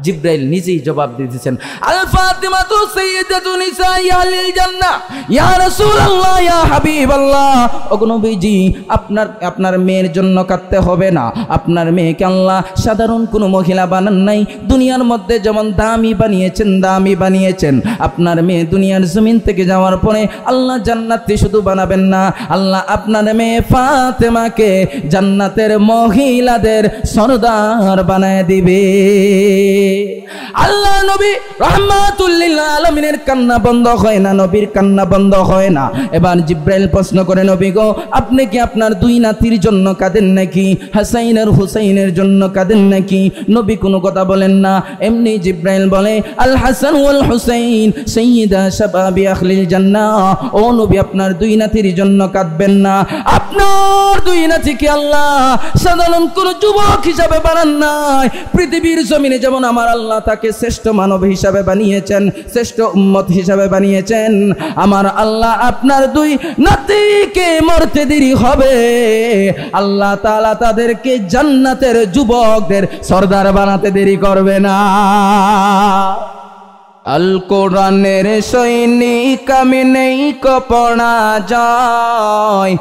জিব্রাইল নিজেই জবাব দিতেছেন, আল ফাতিমাতু সাইয়্যিদাতু নিসাই আহলিল জান্নাহ, ইয়া রাসূলুল্লাহ, ইয়া হাবিবাল্লাহ। ওগো নবীজি, আপনার মেয়ের জন্য কাঁদতে হবে না। আপনার মেয়েকে আল্লাহ সাধারণ কোনো মহিলা বানান নাই। দুনিয়ার মধ্যে যেমন দামি বানিয়েছেন, আপনার মেয়ে দুনিয়ার জমিন থেকে যাওয়ার পরে আল্লাহ জান্নাতে শুধু বানাবেন না, আল্লাহ আপনার মেয়ে ফাতেমাকে জান্নাতের মহিলাদের সরদার বানায় দিবে। আল্লাহ নবী রাহমাতুল লিল আলামিনের কান্না বন্ধ হয় না, নবীর কান্না বন্ধ হয় না। এবার জিব্রাইল প্রশ্ন করে, নবী গো, আপনি কি আপনার দুই নাতির জন্য কাঁদেন নাকি? হাসাইন আর হুসাইনের জন্য কাঁদেন নাকি? নবী কোনো কথা বলেন না। এমনি জিব্রাইল বলে, আল হাসান ওয়াল হুসাইন সাইয়্যিদা শাবাবি আহলিল জান্নাহ। ও নবী, আপনার দুই নাতির জন্য কাঁদবেন না। আপনার দুই নাতিকে আল্লাহ সাধারণ কোন যুবক হিসাবে বানান নাই। পৃথিবীর জমিনে যেমন আমার আল্লাহ তাকে শ্রেষ্ঠ মানব হিসাবে বানিয়েছেন, শ্রেষ্ঠ উম্মত হিসাবে বানিয়েছেন, আমার আল্লাহ আপনার দুই নাতিকে মরতে দেরি হবে, আল্লাহ তাআলা তাদেরকে জান্নাতের যুবকদের সরদার বানাতে দেরি করবে না। আল কোরআনের সৈনিক আমি নেই কপড়া যায়,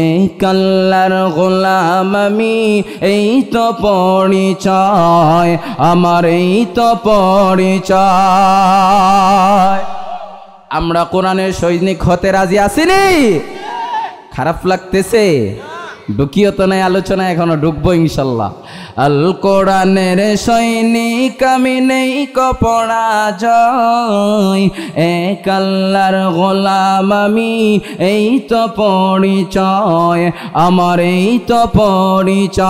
এই কাল্লার গোলাম আমি, এই তো পরিচয় আমার, এই তো পরিচয়। আমরা কোরআনের সৈনিক হতে রাজি আছিনি? খারাপ লাগতেছে? ঢুকিও তো নাই আলোচনা, এখনো ঢুকবো ইনশাল্লাহ। আল কোরআনের সৈনিক আমি নেই কপড়া জয়, এক আল্লাহর গোলাম আমি, এই তো পরিচয় আমার, এই তো পরিচয়।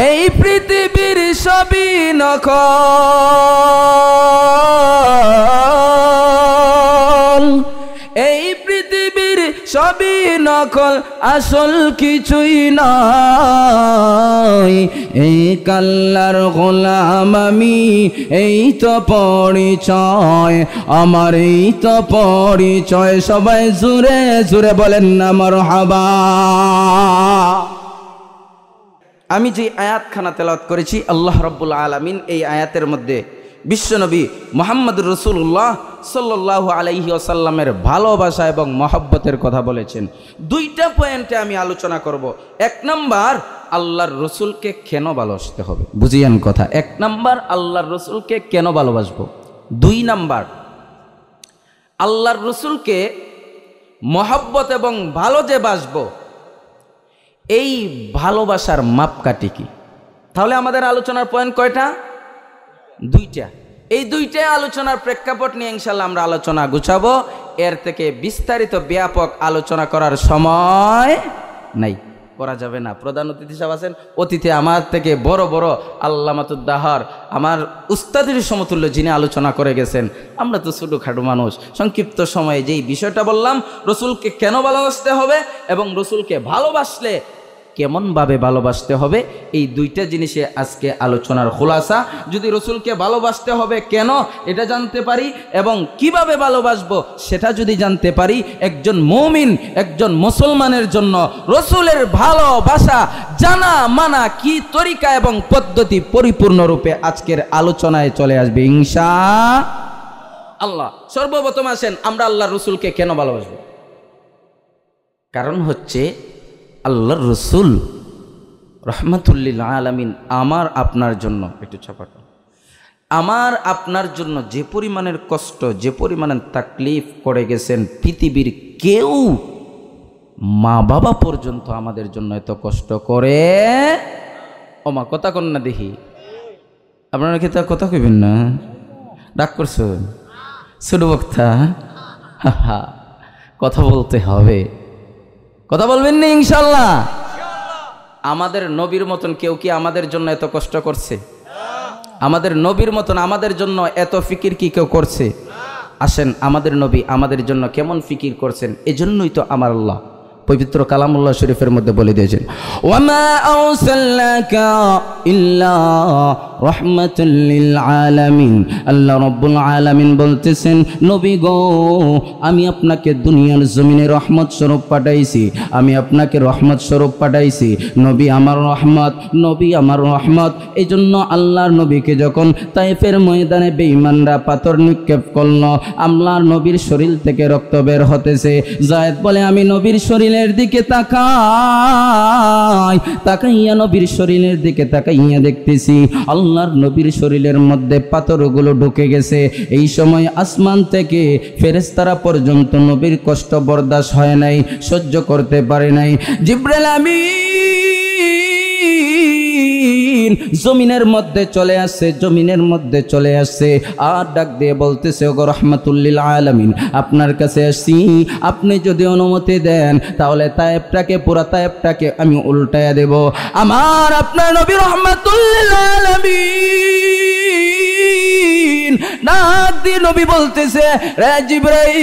এই পৃথিবীর সবই নকল, এই পৃথিবীর সবই নকল, আসল কিছুই নয়, এই আল্লাহর গোলাম আমি, এই তো পরিচয় আমার, এই তো পরিচয়। সবাই জুড়ে জুড়ে বলেন না মারহাবা। আমি যে আয়াতখানা তেলাওয়াত করেছি, আল্লাহ রাব্বুল আলামিন এই আয়াতের মধ্যে বিশ্বনবী মুহাম্মদুর রাসূলুল্লাহ সাল্লাল্লাহু আলাইহি ওয়াসাল্লামের ভালোবাসা এবং মহব্বতের কথা বলেছেন। দুইটা পয়েন্টে আমি আলোচনা করব। এক নাম্বার, আল্লাহর রসুলকে কেন ভালোবাসতে হবে, বুঝিয়েন কথা। এক নাম্বার, আল্লাহর রসুলকে কেন ভালোবাসবো। দুই নাম্বার, আল্লাহর রসুলকে মহব্বত এবং ভালো যে বাসবো, এই ভালোবাসার মাপকাঠি কি? তাহলে আমাদের আলোচনার পয়েন্ট কয়টা? দুইটা। এই দুইটা আলোচনার প্রেক্ষাপট নিয়ে ইনশাল্লাহ আমরা আলোচনা গুছাবো। এর থেকে বিস্তারিত ব্যাপক আলোচনা করার সময় নাই, করা যাবে না। প্রধান অতিথি সাহেব আছেন, অতিথি আমার থেকে বড় বড় আল্লামাতুদ দাহার, আমার উস্তাদের সমতুল্য যিনি আলোচনা করে গেছেন। আমরা তো ছোটোখাটো মানুষ, সংক্ষিপ্ত সময়ে যেই বিষয়টা বললাম, রসুলকে কেন ভালোবাসতে হবে এবং রসুলকে ভালোবাসলে কেমনভাবে ভালোবাসতে হবে, এই দুইটা জিনিসে আজকে আলোচনার খোলাসা। যদি রসুলকে ভালোবাসতে হবে কেন এটা জানতে পারি এবং কিভাবে ভালোবাসবো সেটা যদি জানতে পারি, একজন মুমিন, একজন মুসলমানের জন্য রসুলের ভালোবাসা জানা মানা কি তরিকা এবং পদ্ধতি পরিপূর্ণরূপে আজকের আলোচনায় চলে আসবে ইনশাআল্লাহ। সর্বপ্রথম আসেন, আমরা আল্লাহর রসুলকে কেন ভালোবাসবো? কারণ হচ্ছে আল্লাহর রসুল রহমাতুল লিল আলামিন আমার আপনার জন্য, একটু চাপাটা, আমার আপনার জন্য যে পরিমাণের কষ্ট, যে পরিমাণের তাকলিফ করে গেছেন, পৃথিবীর কেউ, মা বাবা পর্যন্ত আমাদের জন্য এত কষ্ট করে। ও মা, কথা কন না দেখি, আপনারা কি তা কথা কইবেন না? ডাক করছেন ছোট বক্তা, কথা বলতে হবে, কথা বলবেন না ইনশাল্লাহ। আমাদের নবীর মতন কেউ কি আমাদের জন্য এত কষ্ট করছে? আমাদের নবীর মতন আমাদের জন্য এত ফিকির কি কেউ করছে? আসেন, আমাদের নবী আমাদের জন্য কেমন ফিকির করছেন, এজন্যই তো আমার আল্লাহ পবিত্র কালামুল্লাহ শরীফের মধ্যে বলে দিয়েছেন, ওয়ামা আরসালনাকা ইল্লা রাহমাতাল লিল আলামিন। আল্লাহ রাব্বুল আলামিন বলতেছেন, নবী গো, আমি আপনাকে দুনিয়ার জমিনে রহমত স্বরূপ পাঠাইছি, আমি আপনাকে রহমত স্বরূপ পাঠাইছি। নবী আমার রহমত, নবী আমার রহমত। এই জন্য আল্লাহর নবীকে যখন তায়েফের ময়দানে বেঈমানরা পাথর নিক্ষেপ করলো, আল্লাহর নবীর শরীর থেকে রক্ত বের হতেছে। যায়েদ বলে, আমি নবীর শরীরের দিকে তাকাইয়া নবীর শরীরের দিকে তাকাইয়া দেখতেছি আল্লাহর নবীর শরীরের মধ্যে পাথরগুলো ঢুকে গেছে। এই সময় আসমান থেকে ফেরেশতারা পর্যন্ত নবীর কষ্ট বরদাস্ত হয় নাই, সহ্য করতে পারে নাই। জিবরাইল আমিন জমিনের মধ্যে চলে আসছে, জমিনের মধ্যে চলে আসছে, আর ডাক দিয়ে বলতেছে, ওগো রাহমাতুল লিল আলামিন, আপনার কাছে আসছি, আপনি যদি অনুমতি দেন তাহলে তায়েফটাকে, পুরা তায়েফটাকে আমি উল্টায়া দেব। আমার আপনার নবী রাহমাতুল লিল আলামিন ডাক দিয়ে নবী বলতেছে, রে জিবরাইল,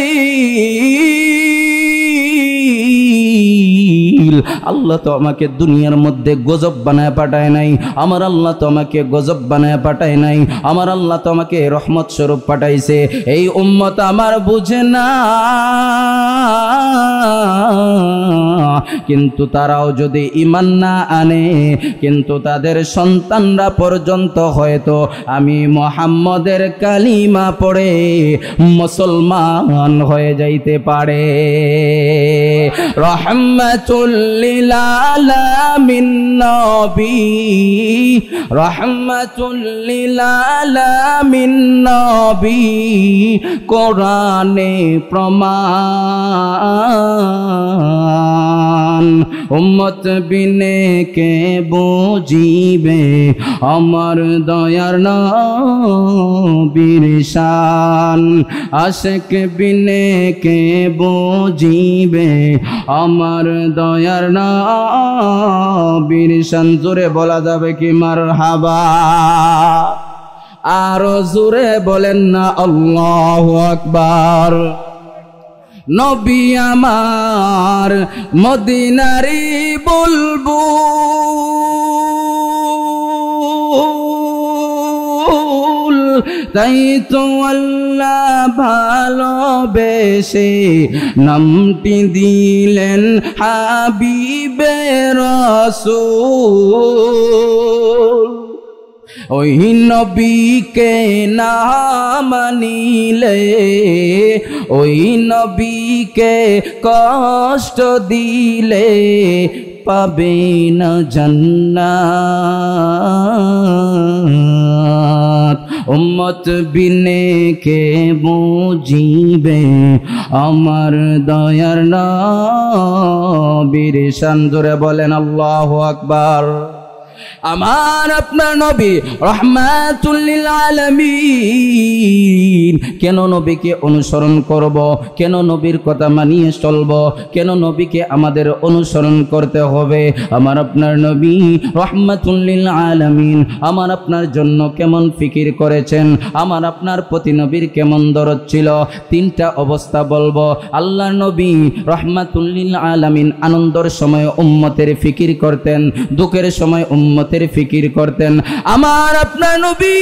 আল্লাহ তো আমাকে দুনিয়ার মধ্যে গজব বানায় পাঠায় নাই, আমার আল্লাহ তো আমাকে গজব বানায় পাঠায় নাই, আমার আল্লাহ তো আমাকে রহমত স্বরূপ পাঠাইছে। এই উম্মত আমার বুঝে না, কিন্তু তারাও যদি ঈমান না আনে, কিন্তু তাদের সন্তানরা পর্যন্ত হয়তো আমি মুহাম্মদের কালিমা পড়ে মুসলমান হয়ে যাইতে পারে। রহমাতুল লিল আলামিন নবী, রহমাতুল লিল আলামিন নবী, কোরআনে প্রমাণ। উম্মত বিনে কে বুঝিবে আমার দয়ার নবীর শান, আশিক বিনে কে বুঝিবে আমার দয়ার নবীর শান। জোরে বলা যাবে কি মারহাবা? আরো জোরে বলেন না আল্লাহু আকবার। নবী আমার মদিনারি বুলবুল, তাই তো আল্লাহ ভালোবেসে নামটি দিলেন হাবিবে রাসূল। ওই নবীকে না মানিলে, ওই নবীকে কষ্ট দিলে পাবে না জান্নাত। উম্মত বিনে কে বুঝিবে আমার দয়ার নবীর শান। জোরে বলেন আল্লাহু আকবার। আমার আপনার নবী রাহমাতুল লিল আলামিন। কেন নবীকে অনুসরণ করব? কেন নবীর কথা মানিয়ে চলব? কেন নবীকে আমাদের অনুসরণ করতে হবে? আমার আপনার নবী রাহমাতুল লিল আলামিন আমার আপনার জন্য কেমন ফিকির করেছেন, আমার আপনার প্রতি নবীর কেমন দরদ ছিল। তিনটা অবস্থা বলবো। আল্লাহর নবী রাহমাতুল লিল আলামিন আনন্দের সময় উম্মতের ফিকির করতেন, দুঃখের সময় উম্মতের ফিকির করতেন। আমার আপনার নবী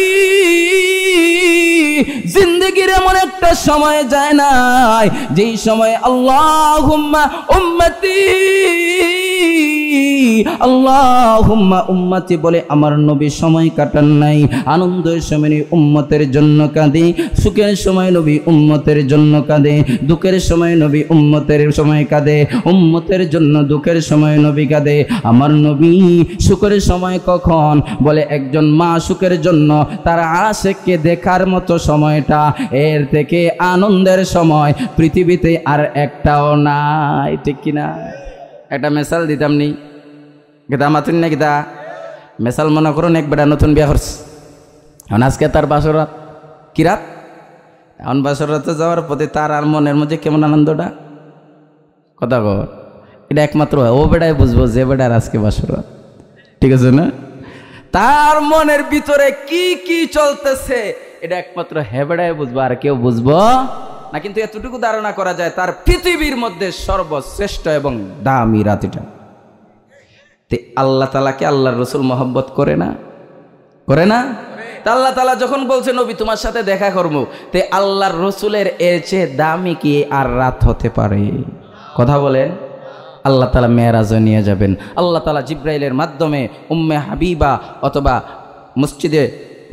জিন্দেগির এমন একটা সময় যায় নাই যেই সময় আল্লাহুম্মা উম্মতি, আল্লাহুম্মা উম্মতি বলে আমার নবী সময় কাটান নাই। আনন্দের সময় উম্মতের জন্য কাঁদে, সুখের সময় নবী উম্মতের জন্য কাঁদে, দুঃখের সময় নবী উম্মতের সময় কাঁদে, উম্মতের জন্য দুঃখের সময় নবী কাঁদে। আমার নবী সুখের সময় কখন? বলে একজন মা সুখের জন্য তার আশিককে দেখার মতো সময়টা, এর থেকে আনন্দের সময় পৃথিবীতে আর একটাও নাই। ঠিক কিনা? একটা মেসাল দিতাম নি, গেতা মাতুন না গীতা মেসাল মনে করুন এক বেটা নতুন বিয়া করছে, এখন আজকে তার বাসরাত। কি রাত? এখন বাসরাতে যাওয়ার প্রতি তার আর মনের মধ্যে কেমন আনন্দটা, কথা কর, এটা একমাত্র ও বেটাই বুঝবো যে বেটার আজকে বাসরাত। ঠিক আছে না? তার মনের ভিতরে কি কি চলতেছে এটা একমাত্র হে বেটাই বুঝবো, আর কেউ বুঝবো না, কিন্তু এতটুকু ধারণা করা যায় তার পৃথিবীর মধ্যে সর্বশ্রেষ্ঠ এবং দামি রাতিটা। তে আল্লাহ তাআলাকে আল্লাহর রাসূল মহব্বত করে না, করে না? তা আল্লাহ তাআলা যখন বলছে নবী তোমার সাথে দেখা করবো, তে আল্লাহর রাসূলের এর চেয়ে দামি কি আর রাত হতে পারে? কথা বলেন। আল্লাহ তাআলা মেরাজে নিয়ে যাবেন। আল্লাহ তাআলা জিব্রাইলের মাধ্যমে উম্মে হাবিবা অথবা মসজিদে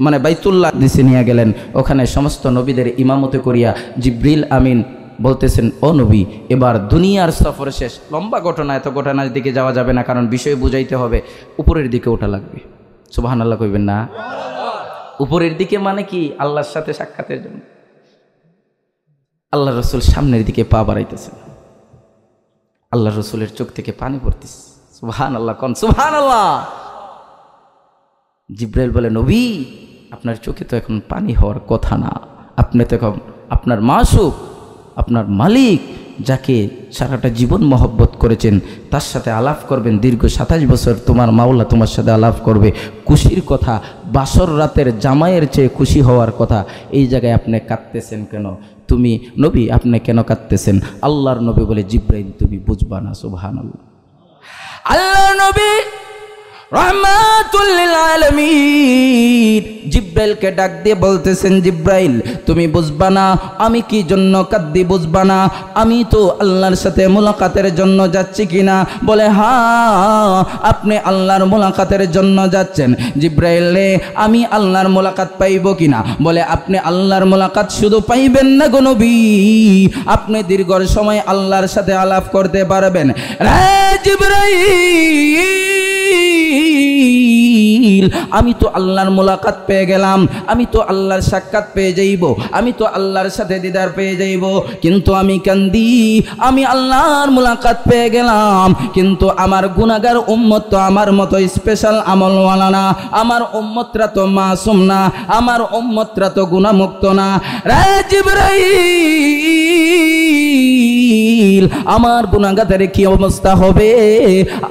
মানে বাইতুল্লাহ দিছে নিয়ে গেলেন। ওখানে সমস্ত নবীদের ইমামতে করিয়া জিব্রিল আমিন বলতেছেন, ও নবী এবার দুনিয়ার সফর শেষ। লম্বা ঘটনা, এত ঘটনার দিকে যাওয়া যাবে না, কারণ বিষয় বুঝাইতে হবে। উপরের দিকে ওঠা লাগবে। সুবহানাল্লাহ কইবেন না? উপরের দিকে মানে কি? আল্লাহর সাথে সাক্ষাতের জন্য। আল্লাহ রাসূল সামনের দিকে পা বাড়াইতেছেন, আল্লাহ রাসূলের চোখ থেকে পানি পড়তেছে। সুবহানাল্লাহ, কোন সুবহানাল্লাহ। জিব্রাইল বলে, নবী আপনার চোখে তো এখন পানি হওয়ার কথা না, আপনি তো এখন আপনার মাসুক, আপনার মালিক, যাকে সারাটা জীবন মহব্বত করেছেন তার সাথে আলাপ করবেন। দীর্ঘ 27 বছর তোমার মাওলা তোমার সাথে আলাপ করবে। খুশির কথা, বাসর রাতের জামাইয়ের চেয়ে খুশি হওয়ার কথা। এই জায়গায় আপনি কাঁদতেছেন কেন? তুমি নবী আপনি কেন কাঁদতেছেন? আল্লাহর নবী বলে, জিব্রাইল তুমি বুঝবা না। সুবহানাল্লাহ। আল্লাহর নবী রাহমাতুল লিল আলামিন জিব্রাইলকে ডাক দিয়ে বলতেছেন, জিব্রাইল তুমি বুঝবা না আমি কি জন্য কাঁদি, বুঝবা না আমি তো আল্লাহর সাথে মুলাকাতের জন্য যাচ্ছি কিনা? বলে হ্যাঁ আপনি আল্লাহর মুলাকাতের জন্য যাচ্ছেন। জিব্রাইল রে আমি আল্লাহর মুলাকাত পাইব কিনা? বলে আপনি আল্লাহর মুলাকাত শুধু পাইবেন না গো নবী, আপনি দীর্ঘ সময় আল্লাহর সাথে আলাপ করতে পারবেন। রে জিব্রাইল আমি তো আল্লাহর মুলাকাত পেয়ে গেলাম, আমি তো আল্লাহর সাক্ষাৎ পেয়ে যাইব, আমি তো আল্লাহর সাথে দিদার পেয়ে যাইব, কিন্তু আমি কান্দি, আমি আল্লাহর মুলাকাত পেয়ে গেলাম, কিন্তু আমার গুনাহগার উম্মত তো আমার মতো স্পেশাল আমলওয়ালা না, আমার উম্মতরা তো মাসুম না, আমার উম্মতরা তো গুনাহমুক্ত না। রে জিব্রাইল আমার গুনাহগারের কি অবস্থা হবে?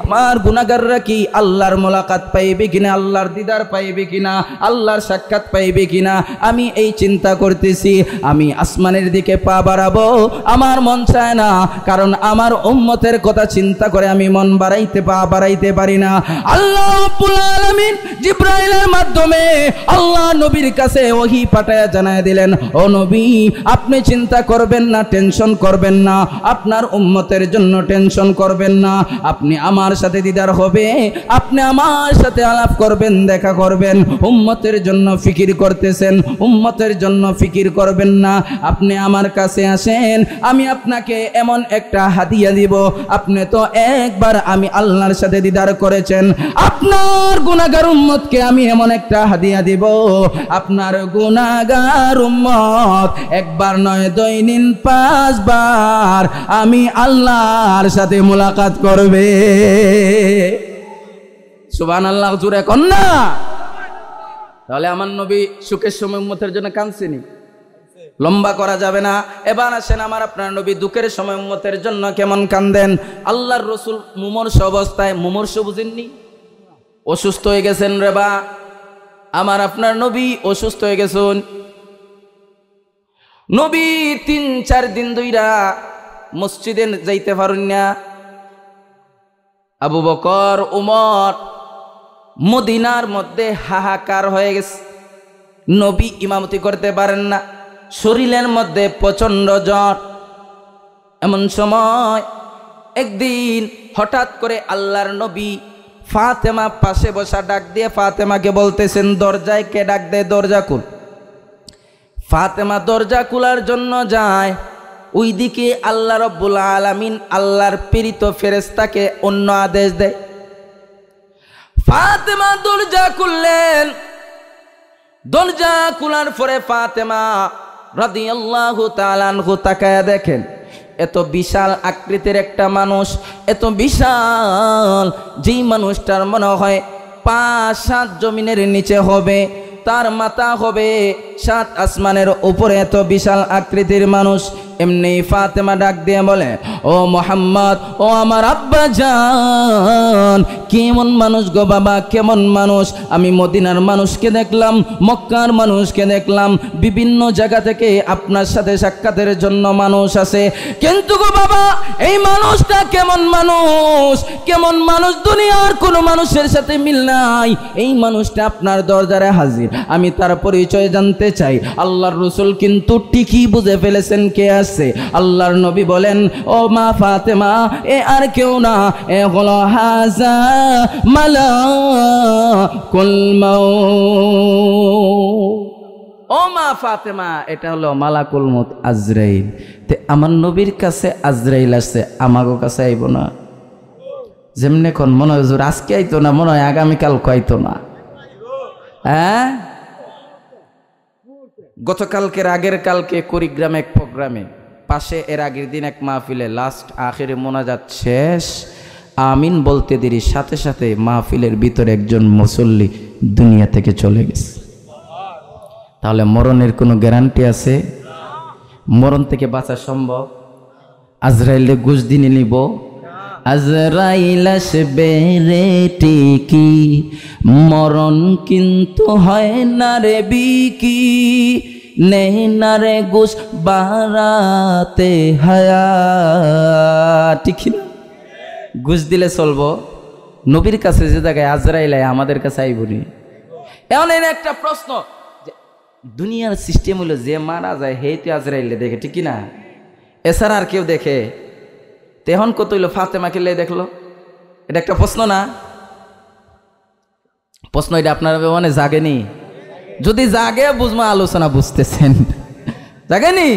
আমার গুনাহগাররা কি আল্লাহর মুলাকাত পাইবে কিনা, আল্লাহর দিদার পাইবে কিনা, আল্লাহর সাক্ষাৎ পাইবে কিনা? আমি এই চিন্তা করতেছি। আমি আসমানের দিকে পা বাড়াবো, আমার মন চায় না, কারণ আমার উম্মতের কথা চিন্তা করে আমি মন বাড়াইতে পা বাড়াইতে পারি না। আল্লাহ রাব্বুল আলামিন জিব্রাইলের মাধ্যমে আল্লাহ নবীর কাছে ওহী পাঠায়া জানায় দিলেন, ও নবী আপনি চিন্তা করবেন না, টেনশন করবেন না, আপনার উম্মতের জন্য টেনশন করবেন না, আপনি আমার সাথে দিদার হবে, আপনি আমার সাথে আলাপ করবেন, দেখা করবেন, উম্মতের জন্য ফিকির করতেছেন, উম্মতের জন্য ফিকির করবেন না, আপনি আমার কাছে আসেন, আমি আপনাকে এমন একটা হাদিয়া দিব। আপনি তো একবার আমি আল্লাহর সাথে দিদার করেছেন, আপনার গুনাহগার উম্মতকে আমি এমন একটা হাদিয়া দিব, আপনার গুনাহগার উম্মত একবার নয় দৈনিক 5 বার আমি আল্লাহর সাথে মুলাকাত করবে। সুবহানাল্লাহ জোরে কোন না? তাহলে আমার নবী সুখের সময় উম্মতের জন্য কাঁদছেনি? লম্বা করা যাবে না। এবার আসেন আমার আপনার নবী দুঃখের সময় উম্মতের জন্য কেমন কান্দেন। আল্লাহর রাসূল মুমূর্ষ অবস্থায়, মুমূর্ষ বুঝেননি? অসুস্থ হয়ে গেছেন রে বা, আমার আপনার নবী অসুস্থ হয়ে গেছেন। নবী 3-4 দিন ধইরা মসজিদে যাইতে পারেন না। আবু বকর উমর মদিনার মধ্যে হাহাকার হয়ে গেছে, নবী ইমামতি করতে পারেন না, শরীরের মধ্যে প্রচন্ড জ্বর। এমন সময় একদিন হঠাৎ করে আল্লাহর নবী ফাতেমা পাশে বসা ডাক দিয়ে ফাতেমাকে বলতেছেন, দরজায় কে ডাক দেয়, দরজা খুল। ফাতেমা দরজা খোলার জন্য যায়, ওইদিকে আল্লাহ রাব্বুল আলামিন আল্লাহর প্রেরিত ফেরেশতাকে অন্য আদেশ দেয়। ফাতেমা দরজা খুললেন। দরজা খোলার পরে ফাতেমা রাদিয়াল্লাহু তাআলা আনহু তাকায়া দেখেন, এত বিশাল আকৃতির একটা মানুষ, এত বিশাল, যেই মানুষটার মনে হয় 5-7 জমিনের নিচে হবে, তার মাথা হবে সাত আসমানের উপরে এত বিশাল আকৃতির মানুষ। এমনি ফাতেমা ডাক দিয়ে বলে, ও মোহাম্মদ, ও আমার আব্বা জান, কেমন মানুষ গো বাবা, কেমন মানুষ? আমি মদিনার মানুষকে দেখলাম, মক্কার মানুষকে দেখলাম, বিভিন্ন জায়গা থেকে আপনার সাথে সাক্ষাতের জন্য মানুষ আছে, কিন্তু গো বাবা এই মানুষটা কেমন মানুষ, কেমন মানুষ? দুনিয়ার কোনো মানুষের সাথে মিল নাই। এই মানুষটা আপনার দরজারে হাজির, আমি তার পরিচয় জানতে চাই। আল্লাহর রাসূল কিন্তু ঠিকই বুঝে ফেলেছেন কে আছে। আল্লাহর নবী বলেন, ও মা ফাতেমা, এ আর কেউ না, এ হলো হাজা মালাকুল মাউত। ও মা ফাতেমা, এটা হলো মালাকুল মউত, আজরাইল। তে আমার নবীর কাছে আজরাইল আসছে, আমাগো কাছে আইব না? যেমনে কোন মনে হয় হুজুর আজকে আইতো না, মনে হয় আগামীকাল কইতো না। হ্যাঁ, গতকালকের আগের কালকে কুড়িগ্রাম এক প্রোগ্রামে, পাশে এর আগের দিন এক মাহফিলে, লাস্ট আখেরে মোনাজাত শেষ, আমিন বলতে দেরি সাথে সাথে মাহফিলের ভিতরে একজন মুসল্লি দুনিয়া থেকে চলে গেছে। তাহলে মরণের কোনো গ্যারান্টি আছে? মরণ থেকে বাঁচা সম্ভব? আজরাইলে ঘুষ দিনে নিব? আজরাইল আসবে রে ঠিকই, মরণ কিন্তু হয় না রে বিকি, নেই না রে ঘুষ বাড়াতে হায়া, ঠিক না? ঘুষ দিলে চলবো? নবীর কাছে যে জায়গায় আজরাইল আমাদের কাছে আইবনি। এমন একটা প্রশ্ন, দুনিয়ার সিস্টেম হলো যে মারা যায় হেইতে আজরাইলে দেখে, ঠিক না? এছাড়া আর কেউ দেখে? তেহন কত হইলো ফাতেমাকে লে দেখলো? এটা একটা প্রশ্ন না? প্রশ্ন এটা আপনারা মানে জাগেনি? যদি জাগে বুঝমা আলোচনা বুঝতেছেন, জাগেনি?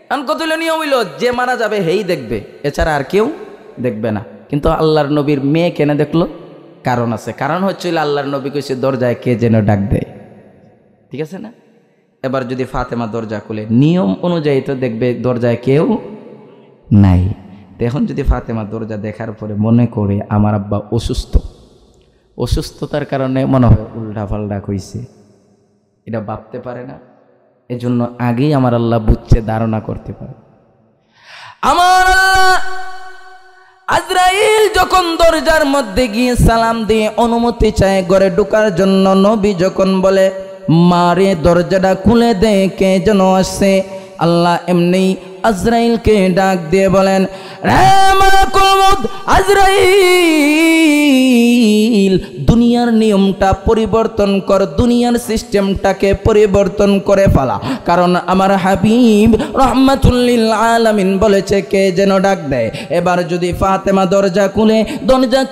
এখন কত হইলো নিয়ম হইলো যে মারা যাবে হেই দেখবে, এছাড়া আর কেউ দেখবে না। কিন্তু আল্লাহর নবীর মেয়ে কেন দেখলো? কারণ আছে। কারণ হচ্ছিল আল্লাহর নবী কইছে দরজায় কে যেন ডাক দেয়, ঠিক আছে না? এবার যদি ফাতেমা দরজা খুলে, নিয়ম অনুযায়ী তো দেখবে দরজায় কেউ নাই। এখন যদি ফাতেমা দরজা দেখার পরে মনে করে আমার আব্বা অসুস্থ, অসুস্থতার কারণে মনে হয় উল্টা পাল্টা কইছে, এটা ভাবতে পারে না। এজন্য আগেই আমার আল্লাহ বুঝছে, ধারণা করতে পারে। আমার আল্লাহ আজরাইল যখন দরজার মধ্যে গিয়ে সালাম দিয়ে অনুমতি চায় ঘরে ঢোকার জন্য, নবী যখন বলে মারে দরজাটা খুলে দে, কে যেন আসছে, আল্লাহ এমনি আজরাইলকে ডাক দিয়ে বলেন, রে মালাকুল মউত আজরাইল, দুনিয়ার নিয়মটা পরিবর্তন কর, দুনিয়ার সিস্টেমটাকে পরিবর্তন করে ফেলা। কারণ আমার হাবিব রাহমাতুল লিল আলামিন বলেছে কে যেন ডাক দেয়। এবার যদি ফাতেমা দরজা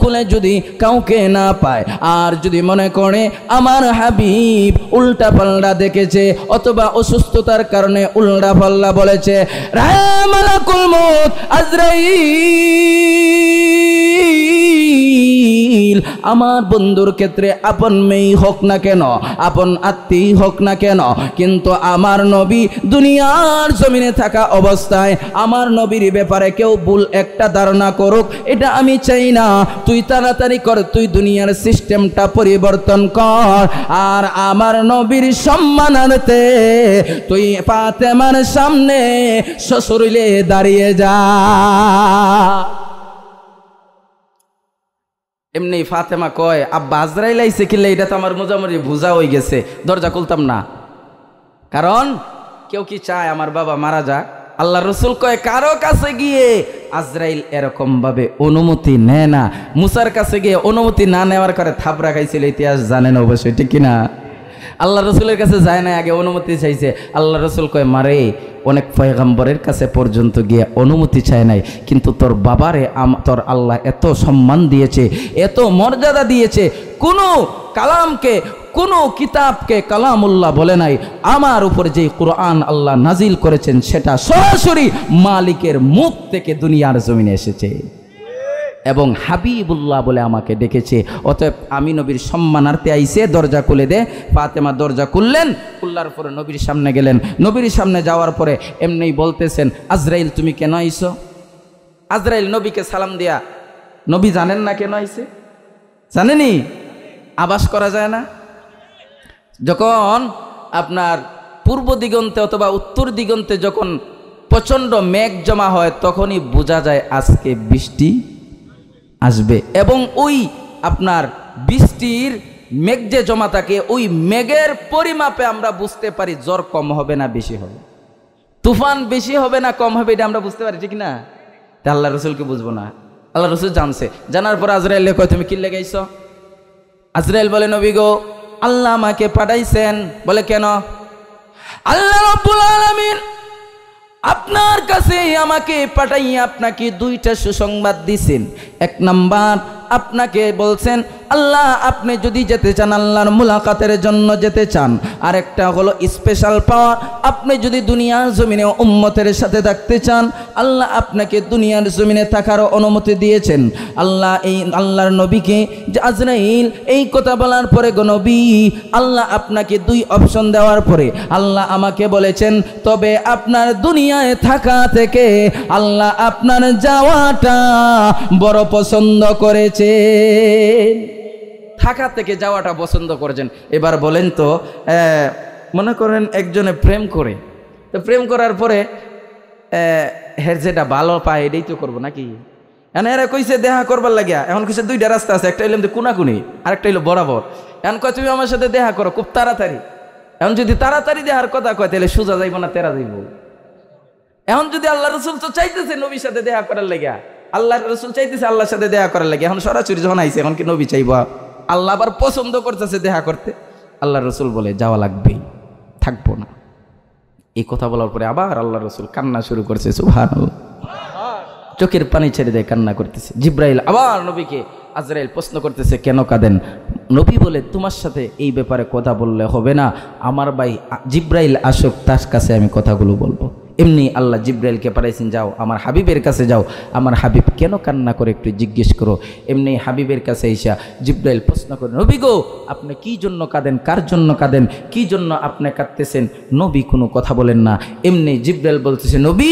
খুলে যদি কাউকে না পায়, আর যদি মনে করে আমার হাবিব উল্টা পাল্টা দেখেছে অথবা অসুস্থতার কারণে উল্টা পাল্টা বলেছে, মালাকুল মউত আজরাইল, আমার বন্ধুর ক্ষেত্রে আপন মেয়ে হোক না কেন, আপন আত্মীয় হোক না কেন, কিন্তু আমার নবী দুনিয়ার জমিনে থাকা অবস্থায় আমার নবীর ব্যাপারে কেউ ভুল একটা ধারণা করুক, এটা আমি চাই না। তুই তাড়াতাড়ি কর, তুই দুনিয়ার সিস্টেমটা পরিবর্তন কর, আর আমার নবীর সম্মানার্থে তুই ফাতেমার সামনে শ্বশুরিলে দাঁড়িয়ে যা। এমনি ফাতেমা কয়, আব্বা আজরাইল আইছে কিলে, এটা তো আমার মোজামুজি বুঝা হয়ে গেছে, দরজা খুলতাম না। কারণ কেউ কি চায় আমার বাবা মারা যাক? আল্লাহ রসুল কয় কারো কাছে গিয়ে আজরাইল এরকম ভাবে অনুমতি নেয় না। মুসার কাছে গিয়ে অনুমতি না নেওয়ার করে থাবড়া খাইছিল, ইতিহাস জানেন অবশ্যই, ঠিক কিনা? আল্লাহ রসুলের কাছে যায় না, আগে অনুমতি চাইছে। আল্লাহ রসুল কয় মারে, অনেক পয়গম্বরের কাছে পর্যন্ত গিয়ে অনুমতি চায় নাই, কিন্তু তোর বাবারে তোর আল্লাহ এত সম্মান দিয়েছে, এত মর্যাদা দিয়েছে, কোনো কালামকে, কোনো কিতাবকে কালামুল্লাহ বলে নাই। আমার উপর যে কুরআন আল্লাহ নাজিল করেছেন সেটা সরাসরি মালিকের মুখ থেকে দুনিয়ার জমিনে এসেছে এবং হাবিবুল্লাহ বলে আমাকে ডেকেছে। অতএব আমি নবীর সম্মানার্থে আইসে, দরজা খুলে দে। ফাতেমা দরজা খুললেন, খুললার পরে নবীর সামনে গেলেন। নবীর সামনে যাওয়ার পরে এমনি বলতেছেন, আজরাইল তুমি কেন আইছো? আজরাইল নবীকে সালাম দিয়া, নবী জানেন না কেন আইছে? জানেনি? আবাস করা যায় না? যখন আপনার পূর্ব দিগন্তে অথবা উত্তর দিগন্তে যখন প্রচণ্ড মেঘ জমা হয় তখনই বোঝা যায় আজকে বৃষ্টি আসবে। এবং ওই আপনার বৃষ্টির মেঘ যে জমা থাকে ওই মেঘের পরিমাপে আমরা বুঝতে পারি জ্বর কম হবে না বেশি হবে, তুফান বেশি হবে না কম হবে, এটা আমরা বুঝতে পারি ঠিক না? তা আল্লাহ রসুলকে বুঝবো না? আল্লাহ রসুল জানছে। জানার পর আজরাইল কয় তুমি কি লেগাইছ? আজরাইল বলে নবী গো আল্লাহ আমাকে পাঠাইছেন। বলে কেন? আল্লাহ রাব্বুল আলামিন আপনার কাছে আমাকে পাঠাইয়া আপনাকে দুইটা সুসংবাদ দিছেন। এক নাম্বার আপনাকে বলছেন আল্লাহ আপনি যদি যেতে চান আল্লাহর মুলাকাতের জন্য যেতে চান, আর একটা হলো স্পেশাল পাওয়ার, আপনি যদি দুনিয়ার জমিনে উম্মতের সাথে থাকতে চান আল্লাহ আপনাকে দুনিয়ার জমিনে থাকার অনুমতি দিয়েছেন। আল্লাহ এই আল্লাহর নবীকে যে আজরাইল এই কথা বলার পরে গো নবী আল্লাহ আপনাকে দুই অপশন দেওয়ার পরে আল্লাহ আমাকে বলেছেন তবে আপনার দুনিয়ায় থাকা থেকে আল্লাহ আপনার যাওয়াটা বড় পছন্দ করেছে, থাকা থেকে যাওয়াটা পছন্দ করেছেন। এবার বলেন তো মনে করেন একজনে প্রেম করে, তো প্রেম করার পরে হের যেটা ভালো পায় এটাই তো করবো নাকি? এখন এরা কইছে দেখা করবার লাগিয়া, এখন কইছে দুইটা রাস্তা আছে, একটা হইলাম কোনাকুনি আর একটা হইলো বরাবর। এখন কয় তুমি আমার সাথে দেখা করো খুব তাড়াতাড়ি। এখন যদি তাড়াতাড়ি দেখার কথা কয় তাহলে সোজা যাইব না তেরা যাইব। এখন যদি আল্লাহ রসুল তো চাইতেছে নবীর সাথে দেখা করার লাগিয়া, আল্লাহ রসুল চাইতেছে আল্লাহর সাথে দেখা করার লাগে, এখন সরাসরি যখন আইছে এখন কি নবী চাইবা? আল্লাহ আবার পছন্দ করতেছে দেখা করতে। আল্লাহ রসুল বলে যাওয়া লাগবেই, থাকবো না। এই কথা বলার পরে আবার আল্লাহ রসুল কান্না শুরু করছে, সুবহানাল্লাহ, চোখের পানি ছেড়ে দেয় কান্না করতেছে। জিব্রাইল আবার নবীকে আজরাইল প্রশ্ন করতেছে কেন কাঁদেন? নবী বলে তোমার সাথে এই ব্যাপারে কথা বললে হবে না, আমার ভাই জিব্রাইল আসুক তার কাছে আমি কথাগুলো বলবো। এমনি আল্লাহ জিব্রাইলকে পাঠাইছেন যাও আমার হাবিবের কাছে যাও, আমার হাবিব কেন কান্না করে একটু জিজ্ঞেস করো। এমনি হাবিবের কাছে এসা জিব্রাইল প্রশ্ন করে নবী গো আপনি কি জন্য কাঁদেন, কার জন্য কাঁদেন, কি জন্য আপনি কাঁদতেছেন? নবী কোনো কথা বলেন না। এমনি জিব্রাইল বলতেছে নবী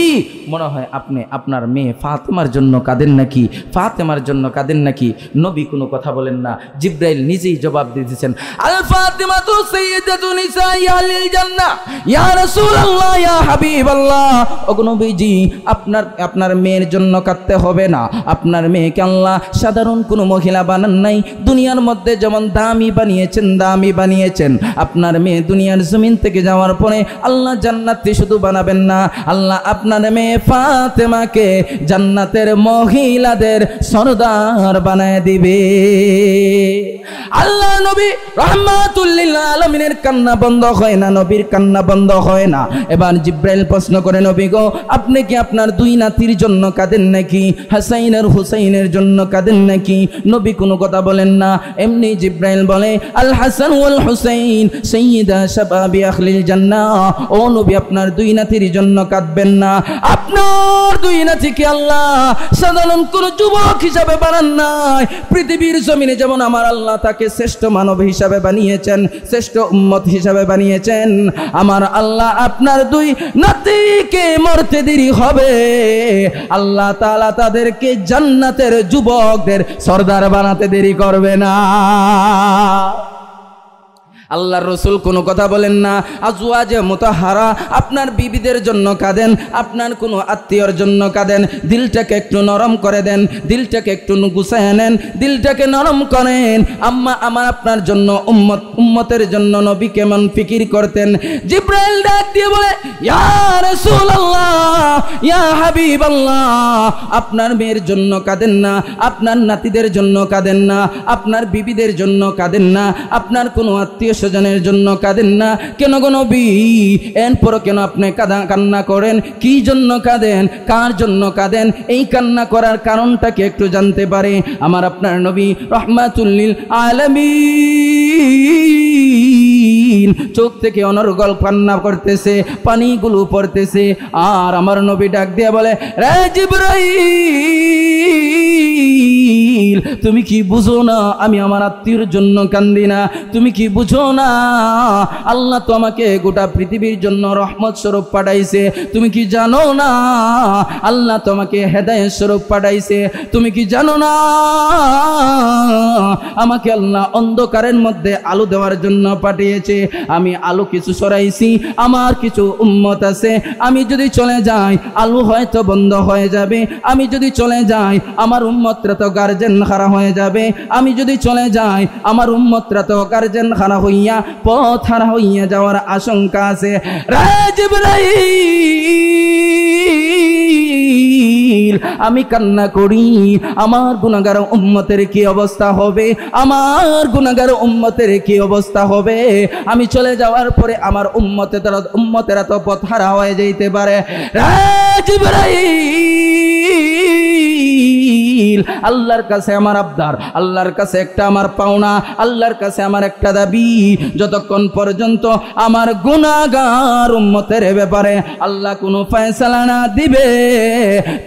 মনে হয় আপনি আপনার মেয়ে ফাতেমার জন্য কাঁদেন নাকি, ফাতেমার জন্য কাঁদেন নাকি? নবী কোনো কথা বলেন না। জিব্রাইল নিজেই জবাব দিতেছেন আল ফাতিমাতু সাইয়্যিদাতু নিসাই আহলিল জান্নাহ ইয়া রাসূলুল্লাহ ইয়া হাবিবাল্লাহ। নবীজি আপনার মেয়ের জন্য কাঁদতে হবে না, আপনার মেয়েকে আল্লাহ সাধারণ কোনো মহিলা বানান নাই, দুনিয়ার মধ্যে যেমন দামি বানিয়েছেন আপনার মেয়ে দুনিয়ার জমিন থেকে যাওয়ার পরে আল্লাহ জান্নাতে শুধু বানাবেন না, আল্লাহ আপনার মেয়ে ফাতেমাকে জান্নাতের মহিলাদের সরদার বানায় দিবে। আল্লাহ নবী রাহমাতুল লিল আলামিনের কান্না বন্ধ হয় না, নবীর কান্না বন্ধ হয় না। এবার জিব্রাইল প্রশ্ন করে নবী গো আপনি কি আপনার দুই নাতির জন্য কাঁদেন নাকি, হাসাইন আর হুসাইনের জন্য কাঁদেন নাকি? নবী কোনো কথা বলেন না। এমনি জিব্রাইল বলে আল হাসান ওয়াল হুসাইন সাইয়্যিদা শাবাবি আহলিল জান্নাহ। ও নবী আপনার দুই নাতির জন্য কাঁদবেন না, আপনার দুই নাতিকে আল্লাহ সাধারণ কোন যুবক হিসাবে বানান নাই, পৃথিবীর জমিনে যেমন আমার আল্লাহ তাকে শ্রেষ্ঠ মানব হিসাবে বানিয়েছেন, শ্রেষ্ঠ উম্মত হিসাবে বানিয়েছেন, আমার আল্লাহ আপনার দুই নাতিকে মরতে দেরি হবে আল্লাহ তাআলা তাদেরকে জান্নাতের যুবকদের সরদার বানাতে দেরি করবে না। আল্লাহর রসুল কোনো কথা বলেন না। আজওয়াজে মুতাহহারা আপনার বিবিদের জন্য কাঁদেন, আপনার কোনো আত্মীয়র জন্য কাঁদেন, দিলটাকে একটু নরম করে দেন, দিলটাকে একটু গুছায় নেন, দিলটাকে নরম করেন। আম্মা আমার আপনার জন্য উম্মতের জন্য নবী কেমন ফিকির করতেন। জিব্রাইল ডাক দিয়ে বলে ইয়া রাসূলুল্লাহ ইয়া হাবিবাল্লাহ আপনার মেয়ের জন্য কাঁদেন না, আপনার নাতিদের জন্য কাঁদেন না, আপনার বিবিদের জন্য কাঁদেন না, আপনার কোনো আত্মীয় স্বজনের জন্য কাঁদেন না। কেন গো নবী এরপর কেন আপনি কান্না করেন? কি জন্য কাঁদেন, কার জন্য কাঁদেন? এই কান্না করার কারণটা কি একটু জানতে পারে? আমার আপনার নবী রাহমাতুল লিল আলামিন চোখ থেকে অনর্গল কান্না করতেছে, পানিগুলো পড়তেছে। আর আমার নবী ডাক দিয়ে বলে রে জিবরাইল তুমি কি বুঝো না আমি আমার আত্মীয়র জন্য কান্দি না? তুমি কি বুঝো না আল্লাহ তো আমাকে গোটা পৃথিবীর জন্য রহমত স্বরূপ পাঠাইছে? তুমি কি জানো না আল্লাহ তোমাকে হেদায়েত স্বরূপ পাঠাইছে? তুমি কি জানো না আমাকে আল্লাহ অন্ধকারের মধ্যে আলো দেওয়ার জন্য পাঠিয়েছে? আমি আলো কিছু সরাইছি, আমার কিছু উম্মত আছে, আমি যদি চলে যাই আলো হয়তো বন্ধ হয়ে যাবে। আমি যদি চলে যাই আমার উম্মতরা তো গার্জেন খাড়া হয়ে যাবে। আমি যদি চলে যাই আমার উম্মতরা তো গার্জেন খাড়া হইয়া পথ হারা হইয়া যাওয়ার আশঙ্কা আছে। আমি কান্না করি, আমার গুনাহগার উম্মতের কি অবস্থা হবে? আমার গুনাহগার উম্মতের কি অবস্থা হবে? আমি চলে যাওয়ার পরে আমার উম্মতেরা তো পথ হারা হয়ে যেতে পারে। আল্লাহর কাছে আমার আবদার, আল্লাহর কাছে একটা আমার পাওনা, আল্লাহর কাছে আমার একটা দাবি, যতক্ষণ পর্যন্ত আমার গুনাহগার উম্মতের ব্যাপারে আল্লাহ কোনো ফয়সালা না দিবে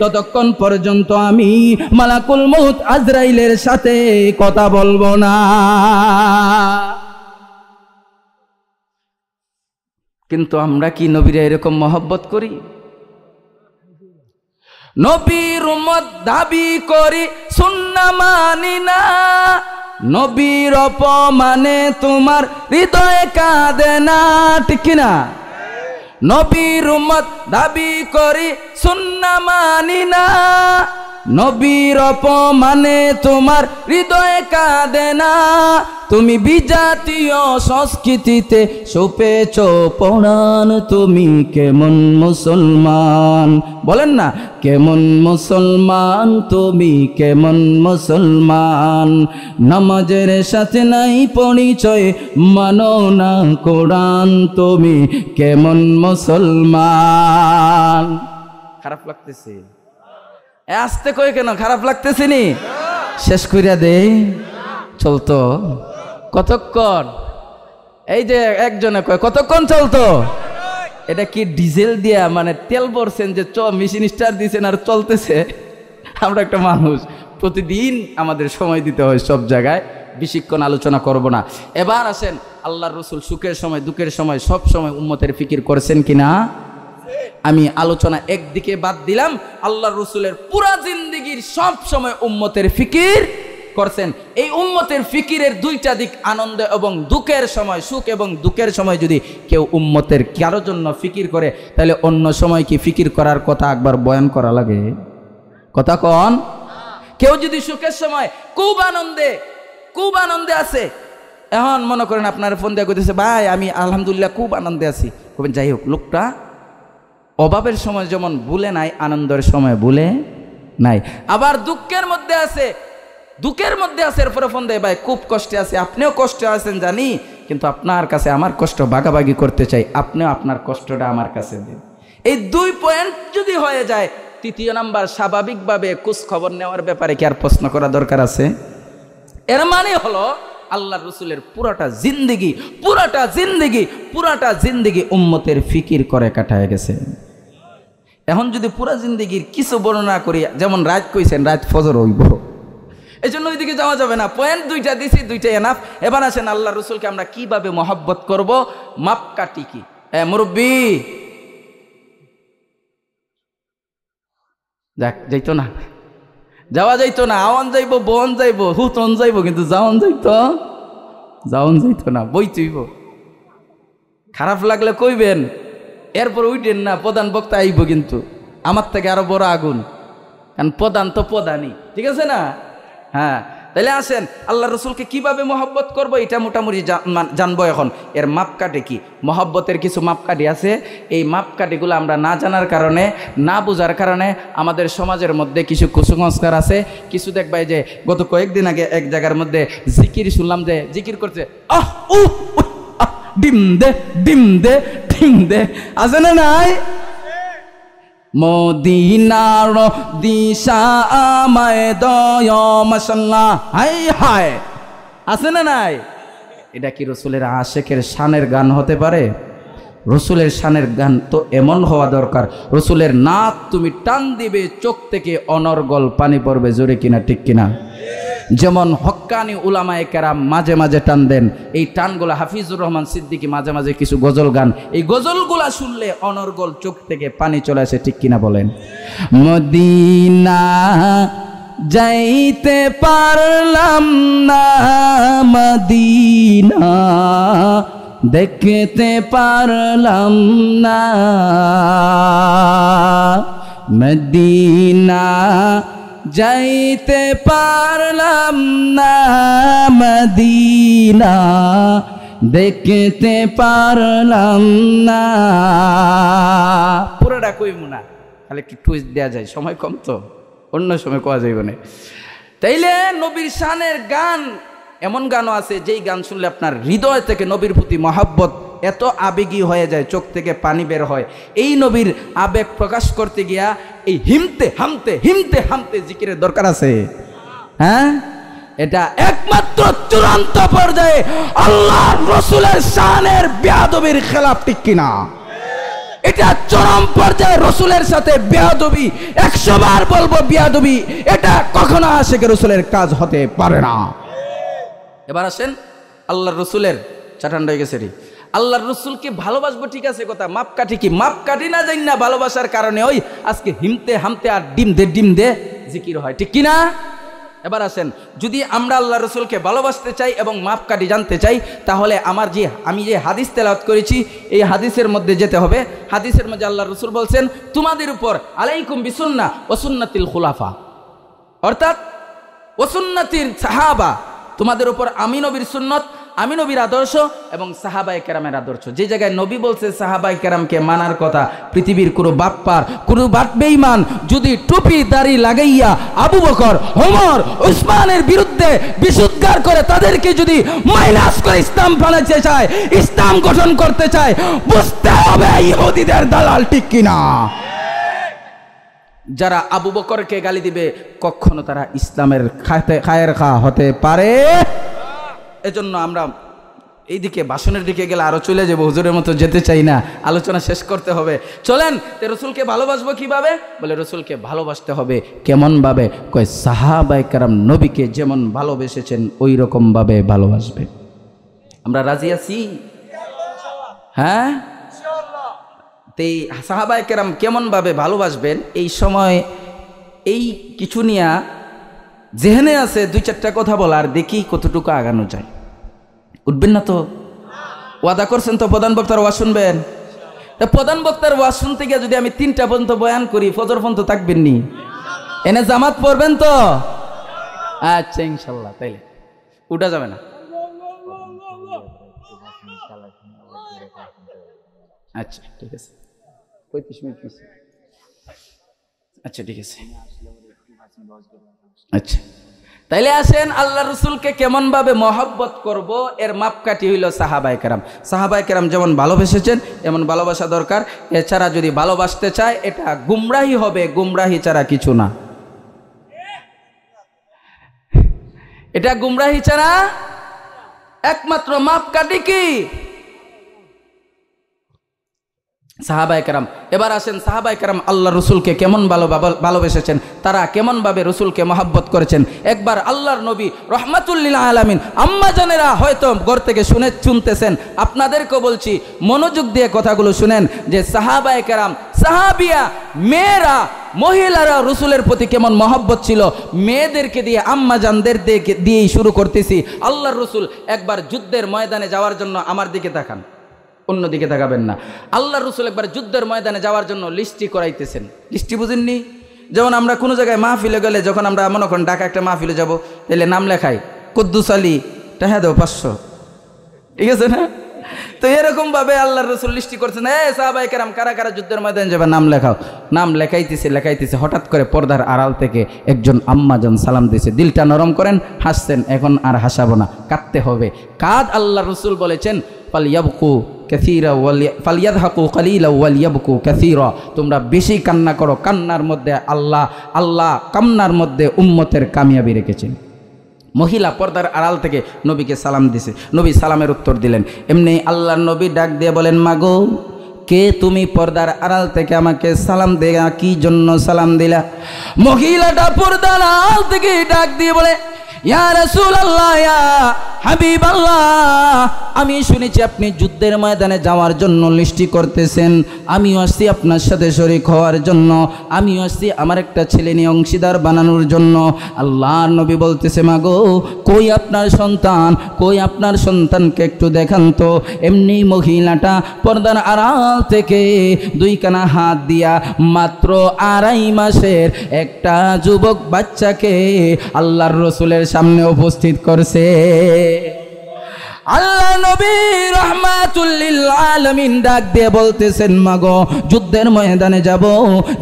ততক্ষণ পর্যন্ত আমি মালাকুল মউত আজরাইলের সাথে কথা বলবো না। কিন্তু আমরা কি নবীরা এরকম মহব্বত করি? নবীর উম্মত দাবি করি সুন্নাহ মানি না, নবীর অপমানে তোমার হৃদয়ে কাঁদে না, ঠিক কিনা? নবীর উম্মত দাবি করি সুন্নাহ মানি না, নবীর অপমানে তোমার হৃদয়ে কাঁদে না। তুমি বিজাতীয় সংস্কৃতিতে সপেছ পরাণ, তুমি কেমন মুসলমান? বলেন না, কেমন মুসলমান তুমি, কেমন মুসলমান? নামাজের সাথে নাই পরিচয়, মানো না কোরআন, তুমি কেমন মুসলমান? খারাপ লাগতেছে? আসতে কই কেন? খারাপ লাগতেছে নি? শেষ কইরা দে চলতো কতক্ষণ? এই যে একজনে কয় কতক্ষণ চলতো? এটা কি ডিজেল দিয়া মানে তেল ভরছেন যে মেশিন স্টার্ট দিয়েছেন আর চলতেছে? আমরা একটা মানুষ, প্রতিদিন আমাদের সময় দিতে হয় সব জায়গায়, বেশিক্ষণ আলোচনা করব না। এবার আসেন, আল্লাহর রাসূল সুখের সময় দুঃখের সময় সব সময় উম্মতের ফিকির করেছেন কিনা? আমি আলোচনা একদিকে বাদ দিলাম, আল্লাহর রাসূলের পুরা জিন্দেগীর সব সময় উম্মতের ফিকির করছেন। এই উম্মতের ফিকিরের দুইটা দিক, আনন্দ এবং দুঃখের সময়, সুখ এবং দুঃখের সময় যদি কেউ উম্মতের কারো জন্য ফিকির করে, তাহলে অন্য সময় কি ফিকির করার কথা একবার বয়ান করা লাগে? কথা কন? কেউ যদি সুখের সময় খুব আনন্দে আছে, এখন মনে করেন আপনার ফোন দিয়ে কইতেছে, ভাই আমি আলহামদুলিল্লাহ খুব আনন্দে আছি, কবেন যাই হোক, লোকটা অভাবের সময় যেমন ভুলে নাই, আনন্দের সময় ভুলে নাই। আবার দুঃখের মধ্যে আছে এরপরে ফোন দেয়, ভাই খুব কষ্টে আছে, আপনিও কষ্টে আছেন জানি, কিন্তু আপনার কাছে আমার কষ্ট ভাগাভাগি করতে চাই, আপনিও আপনার কষ্টটা আমার কাছে দিন। এই দুই পয়েন্ট যদি হয়ে যায়, তৃতীয় নাম্বার স্বাভাবিকভাবে খোঁজ খবর নেওয়ার ব্যাপারে কি আর প্রশ্ন করা দরকার আছে? এর মানে হলো আল্লাহর রাসূলের পুরাটা জিন্দেগি উম্মতের ফিকির করে কাটায় গেছে। এখন যদি পুরা জিন্দেগির কিছু বর্ণনা করি, যেমন রাত কইছেন, রাত ফজর হইব, এই জন্য ওইদিকে যাওয়া যাবে না। পয়েন্ট দুইটা দিছি, দুইটাই এনাফ। এবার আসেন আল্লাহর রাসূলকে আমরা কিভাবে মহব্বত করব, মাপকাঠি কি? মুরব্বী যাক, যাওয়া যাইতো না, আওয়ান যাইব, বোন যাইব, হুতন যাইব, কিন্তু যাওন যাইতো না, বইতেইব। খারাপ লাগলে কইবেন, এরপর উঠেন না, প্রধান বক্তা আইব কিন্তু আমার থেকে আরো বড় আগুন, কারণ প্রধান তো প্রধানই, ঠিক আছে না? হ্যাঁ, তাহলে আসেন আল্লাহ রসুলকে কিভাবে মহব্বত করব, এটা মোটামুটি জানবো। এখন এর মাপকাঠি কি? মহব্বতের কিছু মাপকাঠি আছে। এই মাপকাঠিগুলো আমরা না জানার কারণে, না বোঝার কারণে আমাদের সমাজের মধ্যে কিছু কুসংস্কার আছে। কিছু দেখবাই যে গত কয়েকদিন আগে এক জায়গার মধ্যে জিকির শুনলাম, যে জিকির করছে, ডিম দে ডিম দে ডিম দে, আছে না নাই? মদিনার দিশা আমায় দয় মাশাআল্লাহ, হাই হায়, আছে না নাই? এটা কি রসুলের আশেকের শানের গান হতে পারে? রসুলের শানের গান তো এমন হওয়া দরকার, রসুলের নাত তুমি টান দিবে, চোখ থেকে অনর্গল পানি পড়বে, জোরে কিনা ঠিক কিনা? যেমন হক্কানি উলামায়ে কেরাম মাঝে মাঝে টান দেন, এই টানগুলো হাফিজুর রহমান সিদ্দিকী মাঝে মাঝে কিছু গজল গান, এই গজলগুলা শুনলে অনর্গল চোখ থেকে পানি চলে আসে, ঠিক কিনা বলেন? মদিনা যাইতে পারলাম না, মদিনা দেখতে পারলাম না, মদিনা যাইতে পারলাম না, মদিনা দেখতে পারলাম না। পুরোটা কইমু না, খালি একটু টুইস্ট দেওয়া যায়, সময় কম তো, অন্য সময় কোয়া যাইব না। তাইলে নবীর শানের গান, এমন গানও আছে যেই গান শুনলে আপনার হৃদয় থেকে নবীর প্রতি মহাব্বত এত আবেগী হয়ে যায়, চোখ থেকে পানি বের হয়। এই নবীর আবেগ প্রকাশ করতে গিয়া এই হিমতে হামতে জিকিরের দরকার আছে। হ্যাঁ, এটা একমাত্র চূড়ান্ত পর্যায়ে আল্লাহ রসুলের শানের বেয়াদবির খেলাফ, ঠিক কিনা? এটা চরম পর্যায়ে রসুলের সাথে বেয়াদবি, 100 বার বলবো বেয়াদবি, এটা কখনো আশিকে রসুলের কাজ হতে পারে না। এবার আসেন আল্লাহর রসুলের চাটান্ডা হয়ে গেছে রে, আল্লাহর রসুলকে ভালোবাসবো, ঠিক আছে কথা, মাপ কাটি কি মাপ কাটি না যাই না, ভালোবাসার কারণে ওই আজকে হিমতে হামতে আর ডিম দে জিকির হয়, ঠিক কিনা? এবার আসেন, যদি আমরা আল্লাহ রসুলকে ভালোবাসতে চাই এবং মাপ কাটি জানতে চাই, তাহলে আমি যে হাদিস তেলাওয়াত করেছি এই হাদিসের মধ্যে যেতে হবে। হাদিসের মধ্যে আল্লাহ রসুল বলছেন, তোমাদের উপর আলাইকুম বিসুন্নাহ ওয়া সুন্নাতিল খুলাফা, অর্থাৎ ওয়া সুন্নাতিল সাহাবা, তোমাদের উপর আমি নবীর সুন্নত, আমি নবীর আদর্শ এবং সাহাবায়ে কেরামের আদর্শ। যে জায়গায় নবী বলছে সাহাবায়ে কেরামকে মানার কথা, পৃথিবীর কোনো বাপ্পার কোনো বেঈমান যদি টুপি দাড়ি লাগাইয়া আবু বকর, ওমর, উসমানের বিরুদ্ধে বিশুদ্ধার করে তাদেরকে যদি মাইনাস করে ইসলাম বানাতে চায়, ইসলাম গঠন করতে চায়, বুঝতে হবে ইহুদিদের দালাল, ঠিক কিনা? যারা আবু বকরকে গালি দিবে কখনো তারা ইসলামের খায়ের খা হতে পারে। এজন্য আমরা এইদিকে ভাষণের দিকে গেলে আরো চলে যাবো, হুজুরের মতো যেতে চাই না, আলোচনা শেষ করতে হবে। চলেন, রসুলকে ভালোবাসবো কিভাবে? বলে রসুলকে ভালোবাসতে হবে কেমন ভাবে? কয় সাহাবায়ে কেরাম নবীকে যেমন ভালোবেসেছেন ওই রকম ভাবে ভালোবাসবে। আমরা রাজি আছি? হ্যাঁ, এই সাহাবায়ে কেরাম কেমন ভাবে ভালোবাসবেন, এই সময় এই কিছু নিয়ে জেহেনে আছে 2-4টা কথা বলার, দেখি কতটুকু আগানো যায়। উঠবেন না তো? ওয়াদা করছেন তো প্রধান বক্তার ওয়াজ শুনবেন? তা প্রধান বক্তার ওয়াজ শুনতে গিয়ে যদি আমি 3টা পর্যন্ত বয়ান করি, ফজর পর্যন্ত থাকবেন নি? এনে জামাত পড়বেন তো? আচ্ছা ইনশাল্লাহ, তাইলে উঠা যাবে না। আচ্ছা ঠিক আছে, 35 মিনিট। আচ্ছা ঠিক আছে, আচ্ছা তাইলে আসেন আল্লাহ রসুলকে কেমন ভাবে মহব্বত করব, এর মাপকাঠি হইল সাহাবায়ে কেরাম। সাহাবায়ে কেরাম যেমন ভালোবেসেছেন এমন ভালোবাসা দরকার। এছাড়া যদি ভালোবাসতে চায় এটা গুমরাহি হবে, গুমরাহি ছাড়া কিছু না। এটা গুমরাহি ছাড়া একমাত্র মাপকাঠি কি? সাহাবায়ে কেরাম। এবার আসেন সাহাবায়ে কেরাম আল্লাহ রসুলকে কেমন ভালোবেসেছেন, তারা কেমন ভাবে রসুলকে মহব্বত করেছেন। একবার আল্লাহর নবী রহমাতুল্লিল আলামিন আম্মা জানেরা হয়তো ঘর থেকে শুনতেছেন, আপনাদেরকে বলছি মনোযোগ দিয়ে কথাগুলো শুনেন, যে সাহাবায়ে কেরাম, সাহাবিয়া, মেয়েরা, মহিলারা রসুলের প্রতি কেমন মহব্বত ছিল। মেয়েদেরকে দিয়ে, আম্মা জানদের দিয়েই শুরু করতেছি। আল্লাহর রসুল একবার যুদ্ধের ময়দানে যাওয়ার জন্য, আমার দিকে তাকান, অন্যদিকে তাকাবেন না। আল্লাহ রসুল একবার যুদ্ধের ময়দানে যাওয়ার জন্য লিস্টি করাইতেছেন। লিস্টি বুঝেননি? যেমন আমরা কোনো জায়গায় মাহফিলে গেলে, যখন আমরা মনে করেন ঢাকা একটা মাহফিলে যাব, তাহলে নাম লেখাই কুদ্দুস আলী, টাকা দেবো 500, ঠিক আছে না? তো এরকম ভাবে আল্লাহ রসুল লিস্টি করছেন, সাহাবায়ে কেরাম কারা কারা যুদ্ধের ময়দানে যাবে, নাম লেখাও। নাম লেখাইতেছে, হঠাৎ করে পর্দার আড়াল থেকে একজন আম্মা জান সালাম দিয়েছে। দিলটা নরম করেন, হাসছেন, এখন আর হাসাবো না, কাঁদতে হবে। কাঁদ। আল্লাহ রসুল বলেছেন ফালইয়াবকু কাসীরা ফালইয়াদহাকু কালীলা ওয়ালইয়াবকু কাসীরা, তোমরা বেশি কান্না করো, কান্নার মধ্যে আল্লাহ কান্নার মধ্যে উম্মতের কামিয়াবি রেখেছেন। মহিলা পর্দার আড়াল থেকে নবীকে সালাম দিছে, নবী সালামের উত্তর দিলেন। এমনি আল্লাহর নবী ডাক দিয়ে বলেন, মাগো কে তুমি পর্দার আড়াল থেকে আমাকে সালাম দেয়া, কি জন্য সালাম দিলা? মহিলাটা পর্দার আড়াল থেকে ডাক দিয়ে বলে, ইয়া রাসূলুল্লাহ, ইয়া হাবিবাল্লাহ, আমি শুনেছি আপনি যুদ্ধের ময়দানে যাওয়ার জন্য লিস্টি করতেছেন, আমিও আসছি আপনার সাথে শরীক হওয়ার জন্য, আমিও আসছি আমার একটা ছেলে নিয়ে অংশীদার বানানোর জন্য। আল্লাহর নবী বলতেছে, মাগো কই আপনার সন্তান, কই আপনার সন্তানকে একটু দেখান তো। এমনি মহিলাটা পর্দার আড়াল থেকে দুই কানা হাত দিয়া মাত্র 2.5 মাসের একটা যুবক বাচ্চাকে আল্লাহর রসুলের সামনে উপস্থিত করছে। আল্লাহ নবী রাহমাতুল লিল আলামিন ডাক দিয়ে বলতেছেন, মাগো যুদ্ধের ময়দানে যাব,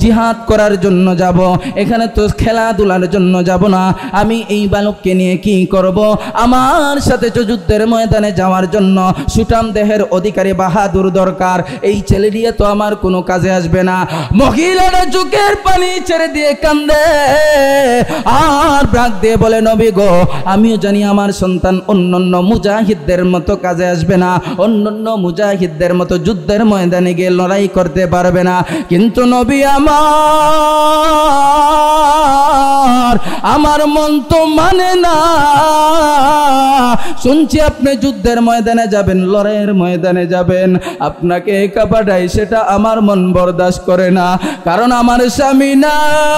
জিহাদ করার জন্য যাব, এখানে তো খেলাধুলার জন্য যাব না। আমি এই বালককে নিয়ে কি করব? আমার সাথে তো যুদ্ধের ময়দানে যাওয়ার জন্য সুঠাম দেহের অধিকারী বাহাদুর দরকার, এই ছেলে দিয়ে তো আমার কোনো কাজে আসবে না। মহিলাটা চোখের পানি ছেড়ে দিয়ে কান্দে আর ডাক দিয়ে বলে, নবী গো, আমিও জানি আমার সন্তান অন্যান্য মুজাহিদদের মতো কাজে আসবে না, অন্যান্য মুজাহিদদের মতো যুদ্ধের ময়দানে গিয়ে লড়াই করতে পারবে না, কিন্তু নবী আমার মন তো মানে না। শুনছি আপনি যুদ্ধের ময়দানে যাবেন, লড়াইয়ের ময়দানে যাবেন, আপনাকে একা পাঠাই, সেটা আমার মন বরদাস্ত করে না, কারণ আমার স্বামী নাই,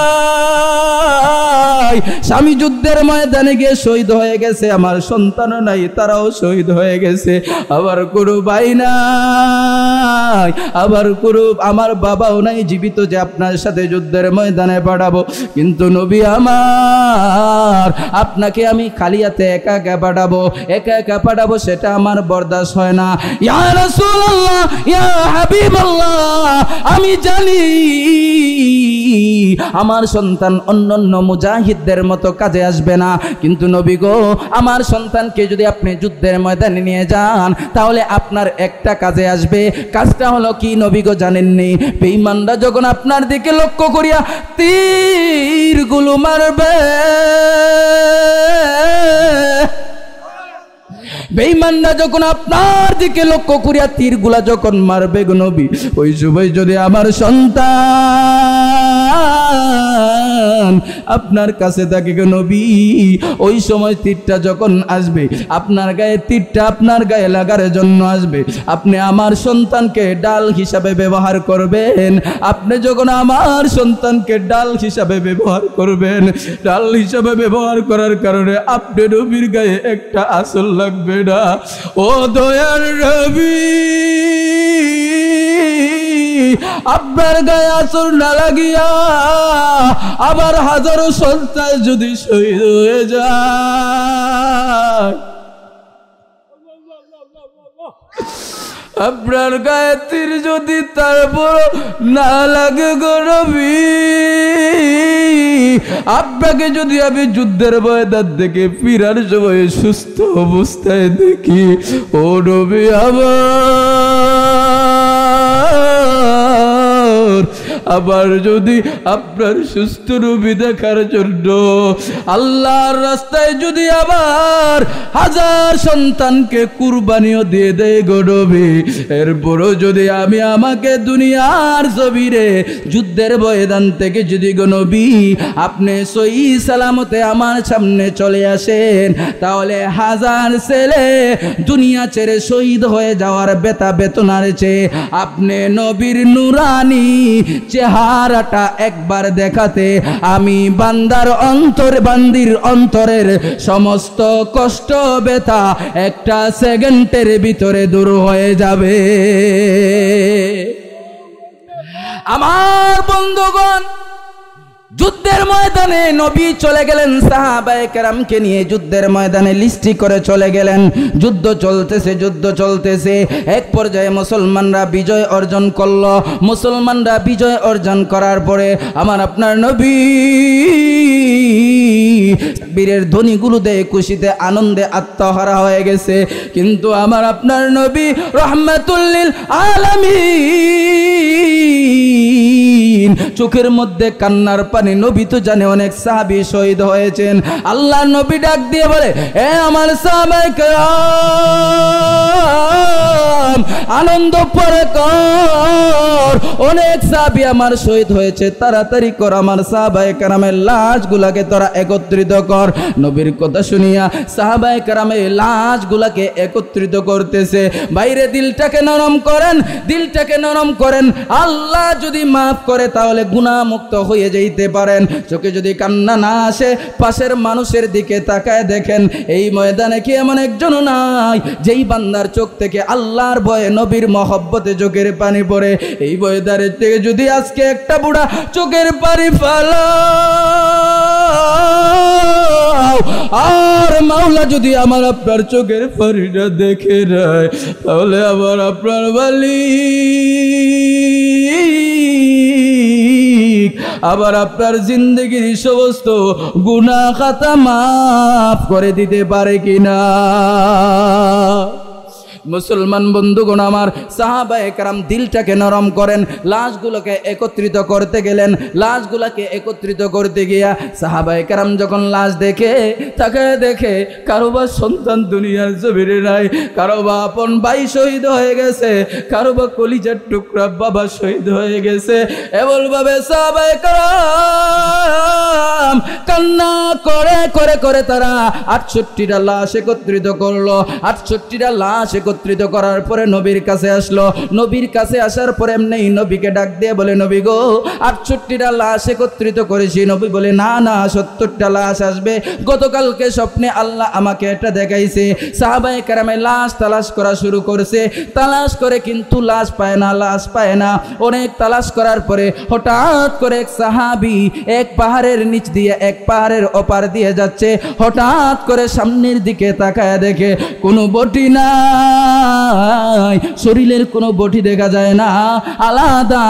স্বামী যুদ্ধের ময়দানে গিয়ে শহীদ হয়ে গেছে, আমার সন্তানও নাই, তারাও শহীদ হয়ে গেছে, আবার কোনো ভাই নাই, আবার কোনো আমার বাবাও নাই জীবিত যে আপনার সাথে যুদ্ধের ময়দানে পাঠাবো। কিন্তু নবী আমার, আপনাকে আমি খালি হাতে একা একা পাঠাবো, একা একা পাঠাবো, সেটা আমার বরদাস্ত হয় না। ইয়া রাসূলুল্লাহ, ইয়া হাবিবাল্লাহ, আমি জানি আমার সন্তান অন্যান্য মুজাহিদদের মতো কাজে আসবে না, কিন্তু নবী গো, আমার সন্তানকে যদি আপনি যুদ্ধের ময়দানে নিয়ে যান তাহলে আপনার একটা কাজে আসবে। কাজটা হলো কি নবী গো জানেননি? বেঈমানরা যখন আপনার দিকে লক্ষ্য করিয়া তীরগুলো মারবে, বেঈমানরা যখন আপনার দিকে লক্ষ্য করিয়া তীরগুলা যখন মারবে গো নবী, ওই সময় যদি আমার সন্তান আপনার কাছে থাকে গো নবী, ওই সময় তীরটা যখন আসবে আপনার গায়ে, তীরটা আপনার গায়ে লাগার জন্য আসবে, আপনি আমার সন্তানকে ডাল হিসাবে ব্যবহার করবেন। আপনি যখন আমার সন্তানকে ডাল হিসাবে ব্যবহার করবেন, ডাল হিসাবে ব্যবহার করার কারণে আপনি নবীর গায়ে একটা আসল লাগবে না। ও দয়ার নবী, আপনার গায়ে আসর না লাগিয়া আবার হাজারো সন্তান যদি শহীদ হয়ে যায়, আপনার গায়ে তীর যদি তারপর না লাগে গো নবী, আপনাকে যদি আমি যুদ্ধের ময়দান থেকে ফিরার সময় সুস্থ অবস্থায় দেখি, ও নবী আবার যদি আপনার সুস্থ নবী দেখার জন্য আল্লাহর রাস্তায় যদি আবার হাজার সন্তানকে কুরবানিও দিয়ে দেয় গো নবী, এরপরও যদি আমি আমাকে দুনিয়ার জমিনে যুদ্ধের ময়দান থেকে যদি গো নবী আপনি সহি সালামতে আমার সামনে চলে আসেন, তাহলে হাজার ছেলে দুনিয়া ছেড়ে শহীদ হয়ে যাওয়ার বেতা বেতনার চেয়ে আপনি নবীর নুরানি চেহারাটা একবার দেখাতে আমি বান্দার বান্দির অন্তরের সমস্ত কষ্ট ব্যথা একটা সেকেন্ডের ভিতরে দূর হয়ে যাবে। আমার বন্ধুগণ, যুদ্ধের ময়দানে নবী চলে গেলেন, সাহাবায়ে কেরামকে নিয়ে যুদ্ধের ময়দানে লিস্টি করে চলে গেলেন। যুদ্ধ চলতেছে, এক পর্যায়ে মুসলমানরা বিজয় অর্জন করলো। মুসলমানরা বিজয় অর্জন করার পরে আমার আপনার নবী বীরের ধ্বনিগুলো দিয়ে খুশিতে আনন্দে আত্মহারা হয়ে গেছে, কিন্তু আমার আপনার নবী রাহমাতুল লিল আলামিন চোখের মধ্যে কান্নার পানি। নবী তো জানে অনেক সাহাবী শহীদ হয়েছেন। আল্লাহর নবী ডাক দিয়ে বলে, এ আমার সাহাবায়ে কেরাম, কারাম আনন্দ পরে কর, অনেক সাহাবী আমার শহীদ হয়েছে, তাড়াতাড়ি কর, আমার সাহাবায়ে কেরামের লাশগুলাকে তোরা একত্রিত কর। নবীর কথা শুনিয়া সাহাবায়ে কেরামের লাশগুলাকে একত্রিত করতেছে। বাইরে দিলটাকে নরম করেন, দিলটাকে নরম করেন, আল্লাহ যদি মাফ করে তাহলে গুনাহ মুক্ত হয়ে যাইতে পারেন। চোখে যদি কান্না না আসে, পাশের মানুষের দিকে তাকায় দেখেন, এই ময়দানে কি এমন একজন নাই যেই বান্দার চোখ থেকে আল্লাহর ভয়ে নবীর মহব্বতে চোখের পানি পড়ে? এই ময়দানের থেকে যদি আজকে একটা বুড়া চোখের পানি ফেলাও, আর মাওলা যদি আমার আপনার চোখের পানিটা দেখে নেয়, তাহলে আবার আপনার বালি আবার আপনার জিন্দগির সমস্ত গুনাহ খাতা মাফ করে দিতে পারে কিনা? মুসলমান বন্ধুগণ আমার, সাহাবায়ে কেরাম দিলটাকে নরম করেন। লাশগুলোকে একত্রিত করতে গেলেন, লাশগুলোকে একত্রিত করতে গিয়া সাহাবায়ে কেরাম যখন লাশ দেখে, তাকে দেখে কারোবা সন্তান দুনিয়ার জমিনে নাই, কারোবা আপন ভাই শহীদ হয়ে গেছে, কারোবা কলিজার টুকরা বাবা শহীদ হয়ে গেছে। এমনভাবে সাহাবায়ে কেরাম কান্না করে করে করে তারা 68টা লাশ একত্রিত করলো। 68টা লাশ একত্রিত করার পরে নবীর কাছে আসলো। নবীর কাছে আসার পরে এমনি নবীকে ডাক দিয়ে বলে, নবী গো, 68টা লাশ একত্রিত করেছি। নবী বলে, না না, 70টা লাশ আসবে। গতকালকে স্বপ্নে আল্লাহ আমাকে এটা দেখাইছে। সাহাবায়ে কেরামে লাশ তালাশ করা শুরু করছে, তালাশ করে কিন্তু লাশ পায় না, লাশ পায় না। অনেক তালাশ করার পরে হঠাৎ করে এক সাহাবী এক পাহাড়ের নিচ দিয়ে এক পাহাড়ের ওপার দিয়ে যাচ্ছে। হঠাৎ করে সামনের দিকে তাকায় দেখে কোনো বটি না, শরীরের কোনো বটি দেখা যায় না, আলাদা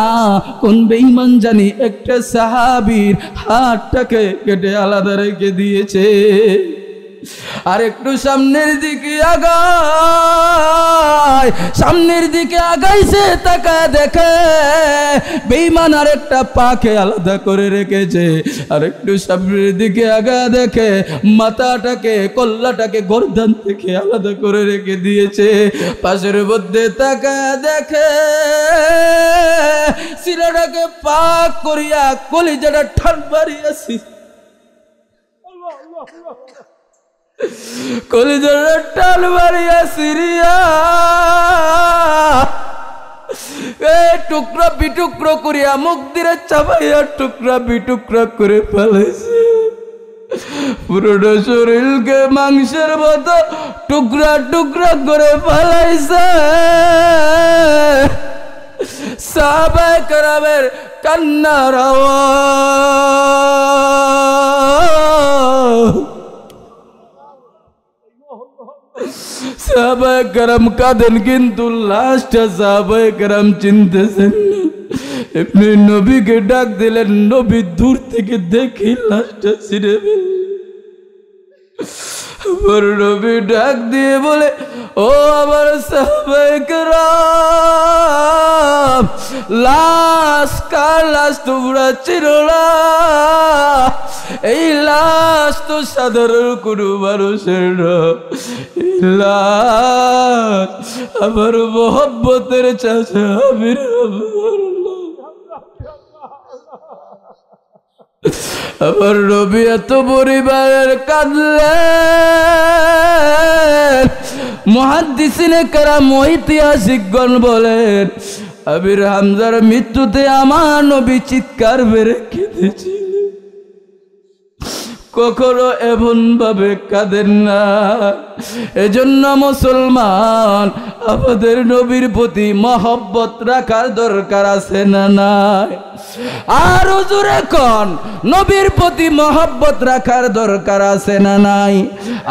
কোন বেঈমান জানি একটা সাহাবীর হাতটাকে কেটে আলাদা রেখে দিয়েছে। আর একটু সামনের দিকে আগায়, সামনের দিকে আগাইছে, তাকায় দেখে বেঈমান আর একটা পাকে আলাদা করে রেখেছে। আর একটু সামনের দিকে আগায় দেখে মাথাটাকে, কল্লাটাকে গর্দান থেকে আলাদা করে রেখে দিয়েছে। পাশের মধ্যে তাকায় দেখে সিরাটাকে পাক করিয়া কলিজাটা ঠান মারিয়াছি, কলিজাটা টান মারিয়া সিরিয়া টুকরা বিটুকরা করিয়া মুখ দিয়ে চাপাইয়া টুকরা বিটুকরা করে ফেলেছে। পুরোটা শরীরকে মাংসের মতো টুকরা টুকরা করে ফেলাইছে। সাহাবায়ে কেরামের কান্নার আওয়াজ, সাহাবায়ে কেরাম কাঁদেন, কিন্তু লাশটা সাহাবায়ে কেরাম চিনতেছেন না। এমনি নবীকে ডাক দিলেন, নবী দূর থেকে দেখি লাশটা ছিঁড়ে ফেললেন। আমার নবী ডাক দিয়ে বলে, ও আমার সাহাবায়ে কেরাম, লাশ কার লাশ তোমরা চিনো না? এই লাশ তো সাধারণ কোনো মানুষের না, এই লাশ আমার মোহব্বতের চাচা আমির আমার নবী এত পরিবারের কাঁদলেন। মুহাদ্দিসিনে কেরাম, ঐতিহাসিকগণ বলেন, আমির হামজার মৃত্যুতে আমার নবী চিৎকার বেড়ে কেঁদেছিলেন। কখনো এমন ভাবে কাঁদেন না। এজন্য মুসলমান, আমাদের নবীর প্রতি মহব্বত রাখার দরকার আছে না নাই? আর জোরে কোন, নবীর প্রতি মহব্বত রাখার দরকার আছে না নাই?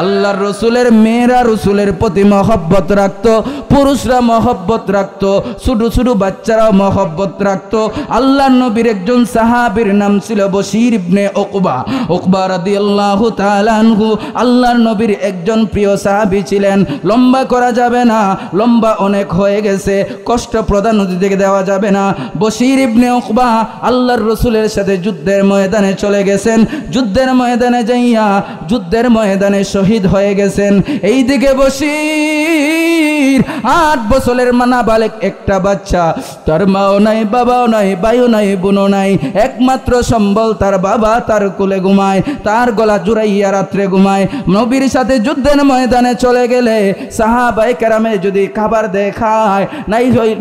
আল্লাহর রসুলের মেয়েরা রসুলের প্রতি মহব্বত রাখতো, পুরুষরা মহব্বত রাখতো, ছোট ছোট বাচ্চারাও মহব্বত রাখতো। আল্লাহর নবীর একজন সাহাবীর নাম ছিল বশীর ইবনে উকবা। উকবা রাদিয়াল্লাহু তাআলা আনহু আল্লাহর নবীর একজন প্রিয় সাহাবী ছিলেন। লম্বা করা যাবে না, লম্বা অনেক হয়ে গেছে, কষ্ট প্রদান দিকে দেওয়া যাবে না। বশীর ইবনে উকবা আল্লাহর রসুলের সাথে যুদ্ধের ময়দানে চলে গেছেন। যুদ্ধের ময়দানে যাইয়া যুদ্ধের ময়দানে শহীদ হয়ে গেছেন। এইদিকে বশীর বশির 8 বছরের নাবালেগ একটা বাচ্চা, তার মাও নাই, বাবাও নাই, ভাইও নাই, বোনও নাই, একমাত্র সম্বল তার বাবা তার কোলে ঘুমায়, তার গলা জুড়াইয়া রাত্রে ঘুমায়। নবীর সাথে যুদ্ধের ময়দানে চলে গেলে সাহাবায়ে কেরামে যদি খাবার দেখায়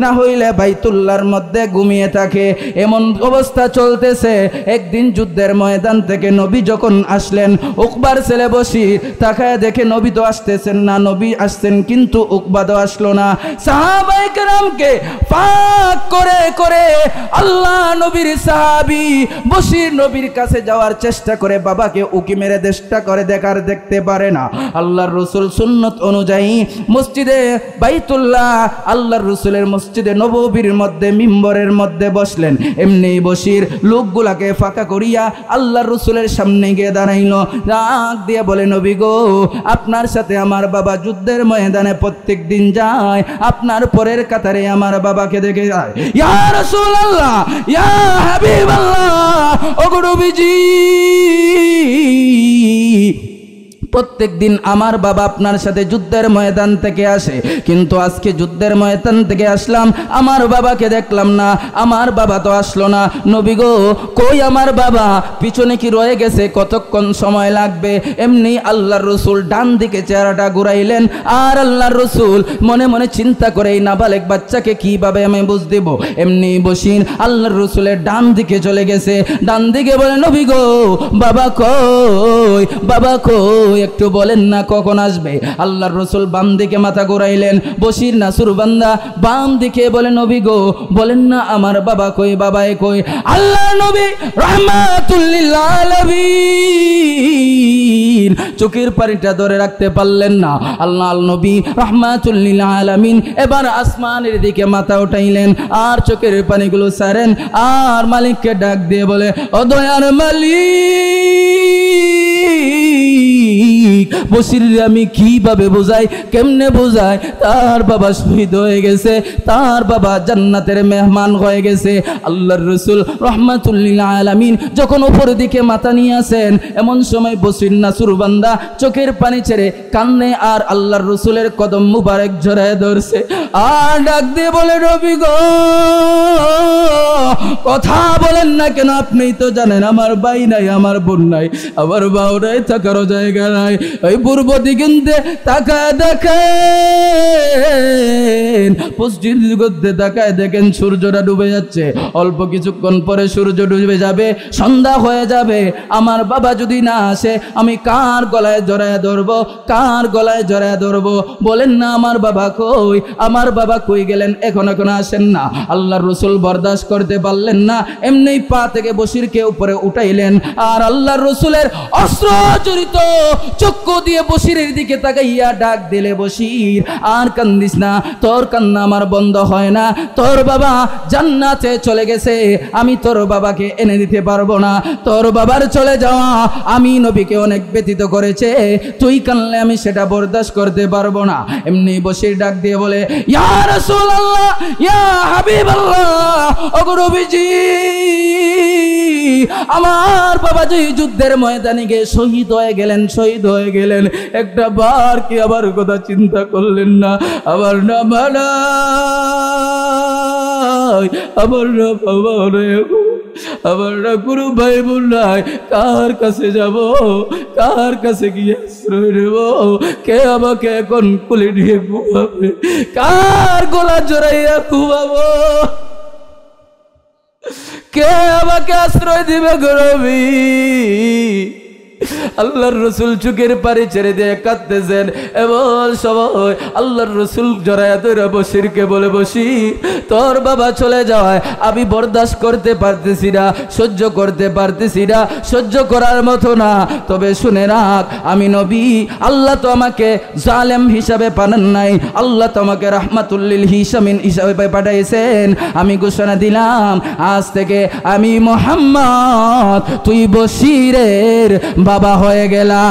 না হইলে বাইতুল্লাহর মধ্যে ঘুমিয়ে থাকে। এমন অবস্থা চলতেছে। একদিন যুদ্ধের ময়দান থেকে নবী যখন আসলেন, উকবার ছেলে বশির তাকায় দেখে নবী তো আসতেছেন না, নবী আসছেন কিন্তু উকবা তো আসলো না। সাহাবায়ে কেরামকে ফাঁক করে করে আল্লাহ নবীর সাহাবী বশির নবীর কাছে যাওয়ার চেষ্টা করে, বাবাকে উকি মেরে চেষ্টা করে দেখতে পারে না। আল্লাহর রাসূল সুন্নত অনুযায়ী মসজিদে বাইতুল্লাহ, আল্লাহর রাসূলের মসজিদে নববীর মধ্যে মিম্বরের মধ্যে বসলেন। এমনি বশির লোকগুলাকে ফাঁকা করিয়া আল্লাহর রাসূলের সামনে গিয়ে দাঁড়াইল, ডাক দিয়ে বলে, নবী গো, আপনার সাথে আমার বাবা যুদ্ধের ময়দানে প্রত্যেক দিন যায়, আপনার পরের কাতারে আমার বাবাকে দেখে যায়। ইয়া রাসূলুল্লাহ, ইয়া হাবিবাল্লাহ, ওগো নবীজি, প্রত্যেক দিন আমার বাবা আপনার সাথে যুদ্ধের ময়দান থেকে আসে, কিন্তু আজকে যুদ্ধের ময়দান থেকে আসলাম, আমার বাবাকে দেখলাম না, আমার বাবা তো আসলো না। নবী গো, কই আমার বাবা? পিছনে কি রয়ে গেছে? কতক্ষণ সময় লাগবে? এমনি আল্লাহর রাসূল ডান দিকে চেহারাটা ঘুরাইলেন, আর আল্লাহর রাসূল মনে মনে চিন্তা করে এই নাবালেগ বাচ্চাকে কিভাবে আমি বুঝ দেব। এমনি বসিন আল্লাহর রাসূলের ডান দিকে চলে গেছে, ডান দিকে বলে, নবী গো, বাবা কই, বাবা কই, একটু বলেন না কখন আসবে? আল্লাহর রাসূল বাম দিকে মাথা ঘুরাইলেন, বশির নাসুরবান্দা বাম দিকে বলে, নবী গো, বলেন না আমার বাবা কই, বাবাই কই? আল্লাহর নবী রাহমাতুল লিল আলামিন চোখের পানিটা ধরে রাখতে পারলেন না। আল্লাহর নবী রাহমাতুল লিল আলামিন এবার আসমানের দিকে মাথা উঠাইলেন, আর চোখের পানিগুলো ছাড়েন, আর মালিককে ডাক দিয়ে বলে, ও দয়ার মালিক, বশির আমি কিভাবে বোঝাই, কেমনে বোঝাই? তার বাবা শহীদ হয়ে গেছে, তার বাবা জান্নাতের মেহমান হয়ে গেছে। আল্লাহর রাসূল রাহমাতুল লিল আলামিন যখন উপর দিকে মাথা নিয়ে আসেন, এমন সময় বশির নাসুরবান্দা চোখের পানি ছেড়ে কান্নে আর আল্লাহর রাসূলের কদম মুবারক জড়ায় ধরছে, আর ডাক দিয়ে বলে, নবী গো, কথা বলেন না কেন? আপনি তো জানেন আমার ভাই নাই, আমার বোন নাই, আমার বাউ নাই, থাকারও জায়গা নাই। ওই পূর্ব দিগন্তে তাকায় দেখেন, পশ্চিম দিগন্তে তাকায় দেখেন সূর্যটা ডুবে যাচ্ছে, অল্প কিছুক্ষণ পরে সূর্য ডুবে যাবে, সন্ধ্যা হয়ে যাবে। আমার বাবা যদি না আসে আমি কার গলায় জড়ায় ধরবো, কার গলায় জড়ায় ধরবো? বলেন না আমার বাবা কই, আমার বাবা কই গেলেন, এখন আসেন না। আল্লাহর রাসূল বরদাস্ত করতে পারলেন না, এমনি পা থেকে বশিরকে উপরে উঠাইলেন, আর আল্লাহর রাসূলের অস্ত্র জড়িত চক্ষু দিয়ে বশিরের দিকে তাকাইয়া ডাক দিলে, বশির আর কান্দিস না, তোর কান্না আমার বন্ধ হয় না, তোর বাবা জান্নাতে চলে গেছে, আমি তোর বাবাকে এনে দিতে পারবো না, তোর বাবার চলে যাওয়া আমি নবীকে অনেক ব্যতীত করেছে, তুই কানলে আমি সেটা বরদাস্ত করতে পারবো না। এমনি বশির ডাক দিয়ে বলে, ইয়া রাসূলুল্লাহ, ইয়া হাবিবাল্লাহ, ওগো নবীজি, আমার বাবা যে যুদ্ধের ময়দানে গিয়ে শহীদ হয়ে গেলেন, শহীদ হয়ে গেলেন, একটা বার কি আমার কথা চিন্তা করলেন না? আমার না মানাই, আমার না বাবা রে, আমার না কোনো ভাই বোন নাই, কার কাছে যাব, কার কাছে গিয়ে আশ্রয় নেব? কে আমাকে এখন কুলে নিয়ে ঘুমাবে, কার গলা জড়াইয়া ঘুমাবো, কে আমাকে আশ্রয় দিবে গো নবী? আল্লাহর রাসূল চোখের পানি ছেড়ে দিয়ে কাঁদতেছেন, এমন সময় আল্লাহর রাসূল জড়ায়া ধরে বশিরকে বলে, বশির, তোর বাবা চলে যাওয়ায় আমি বরদাস্ত করতে পারতেছি না, সহ্য করতে পারতেছি না, সহ্য করার মতো না। তবে শুনে রাখ, আমি নবী, আল্লাহ তো আমাকে জালেম হিসাবে পাঠান নাই, আল্লাহ তো আমাকে রাহমাতুল লিল আলামিন হিসাবে পাঠাইছেন। আমি ঘোষণা দিলাম, আজ থেকে আমি মুহাম্মদ, তুই বশিরের বাবা হয়ে গেলাম।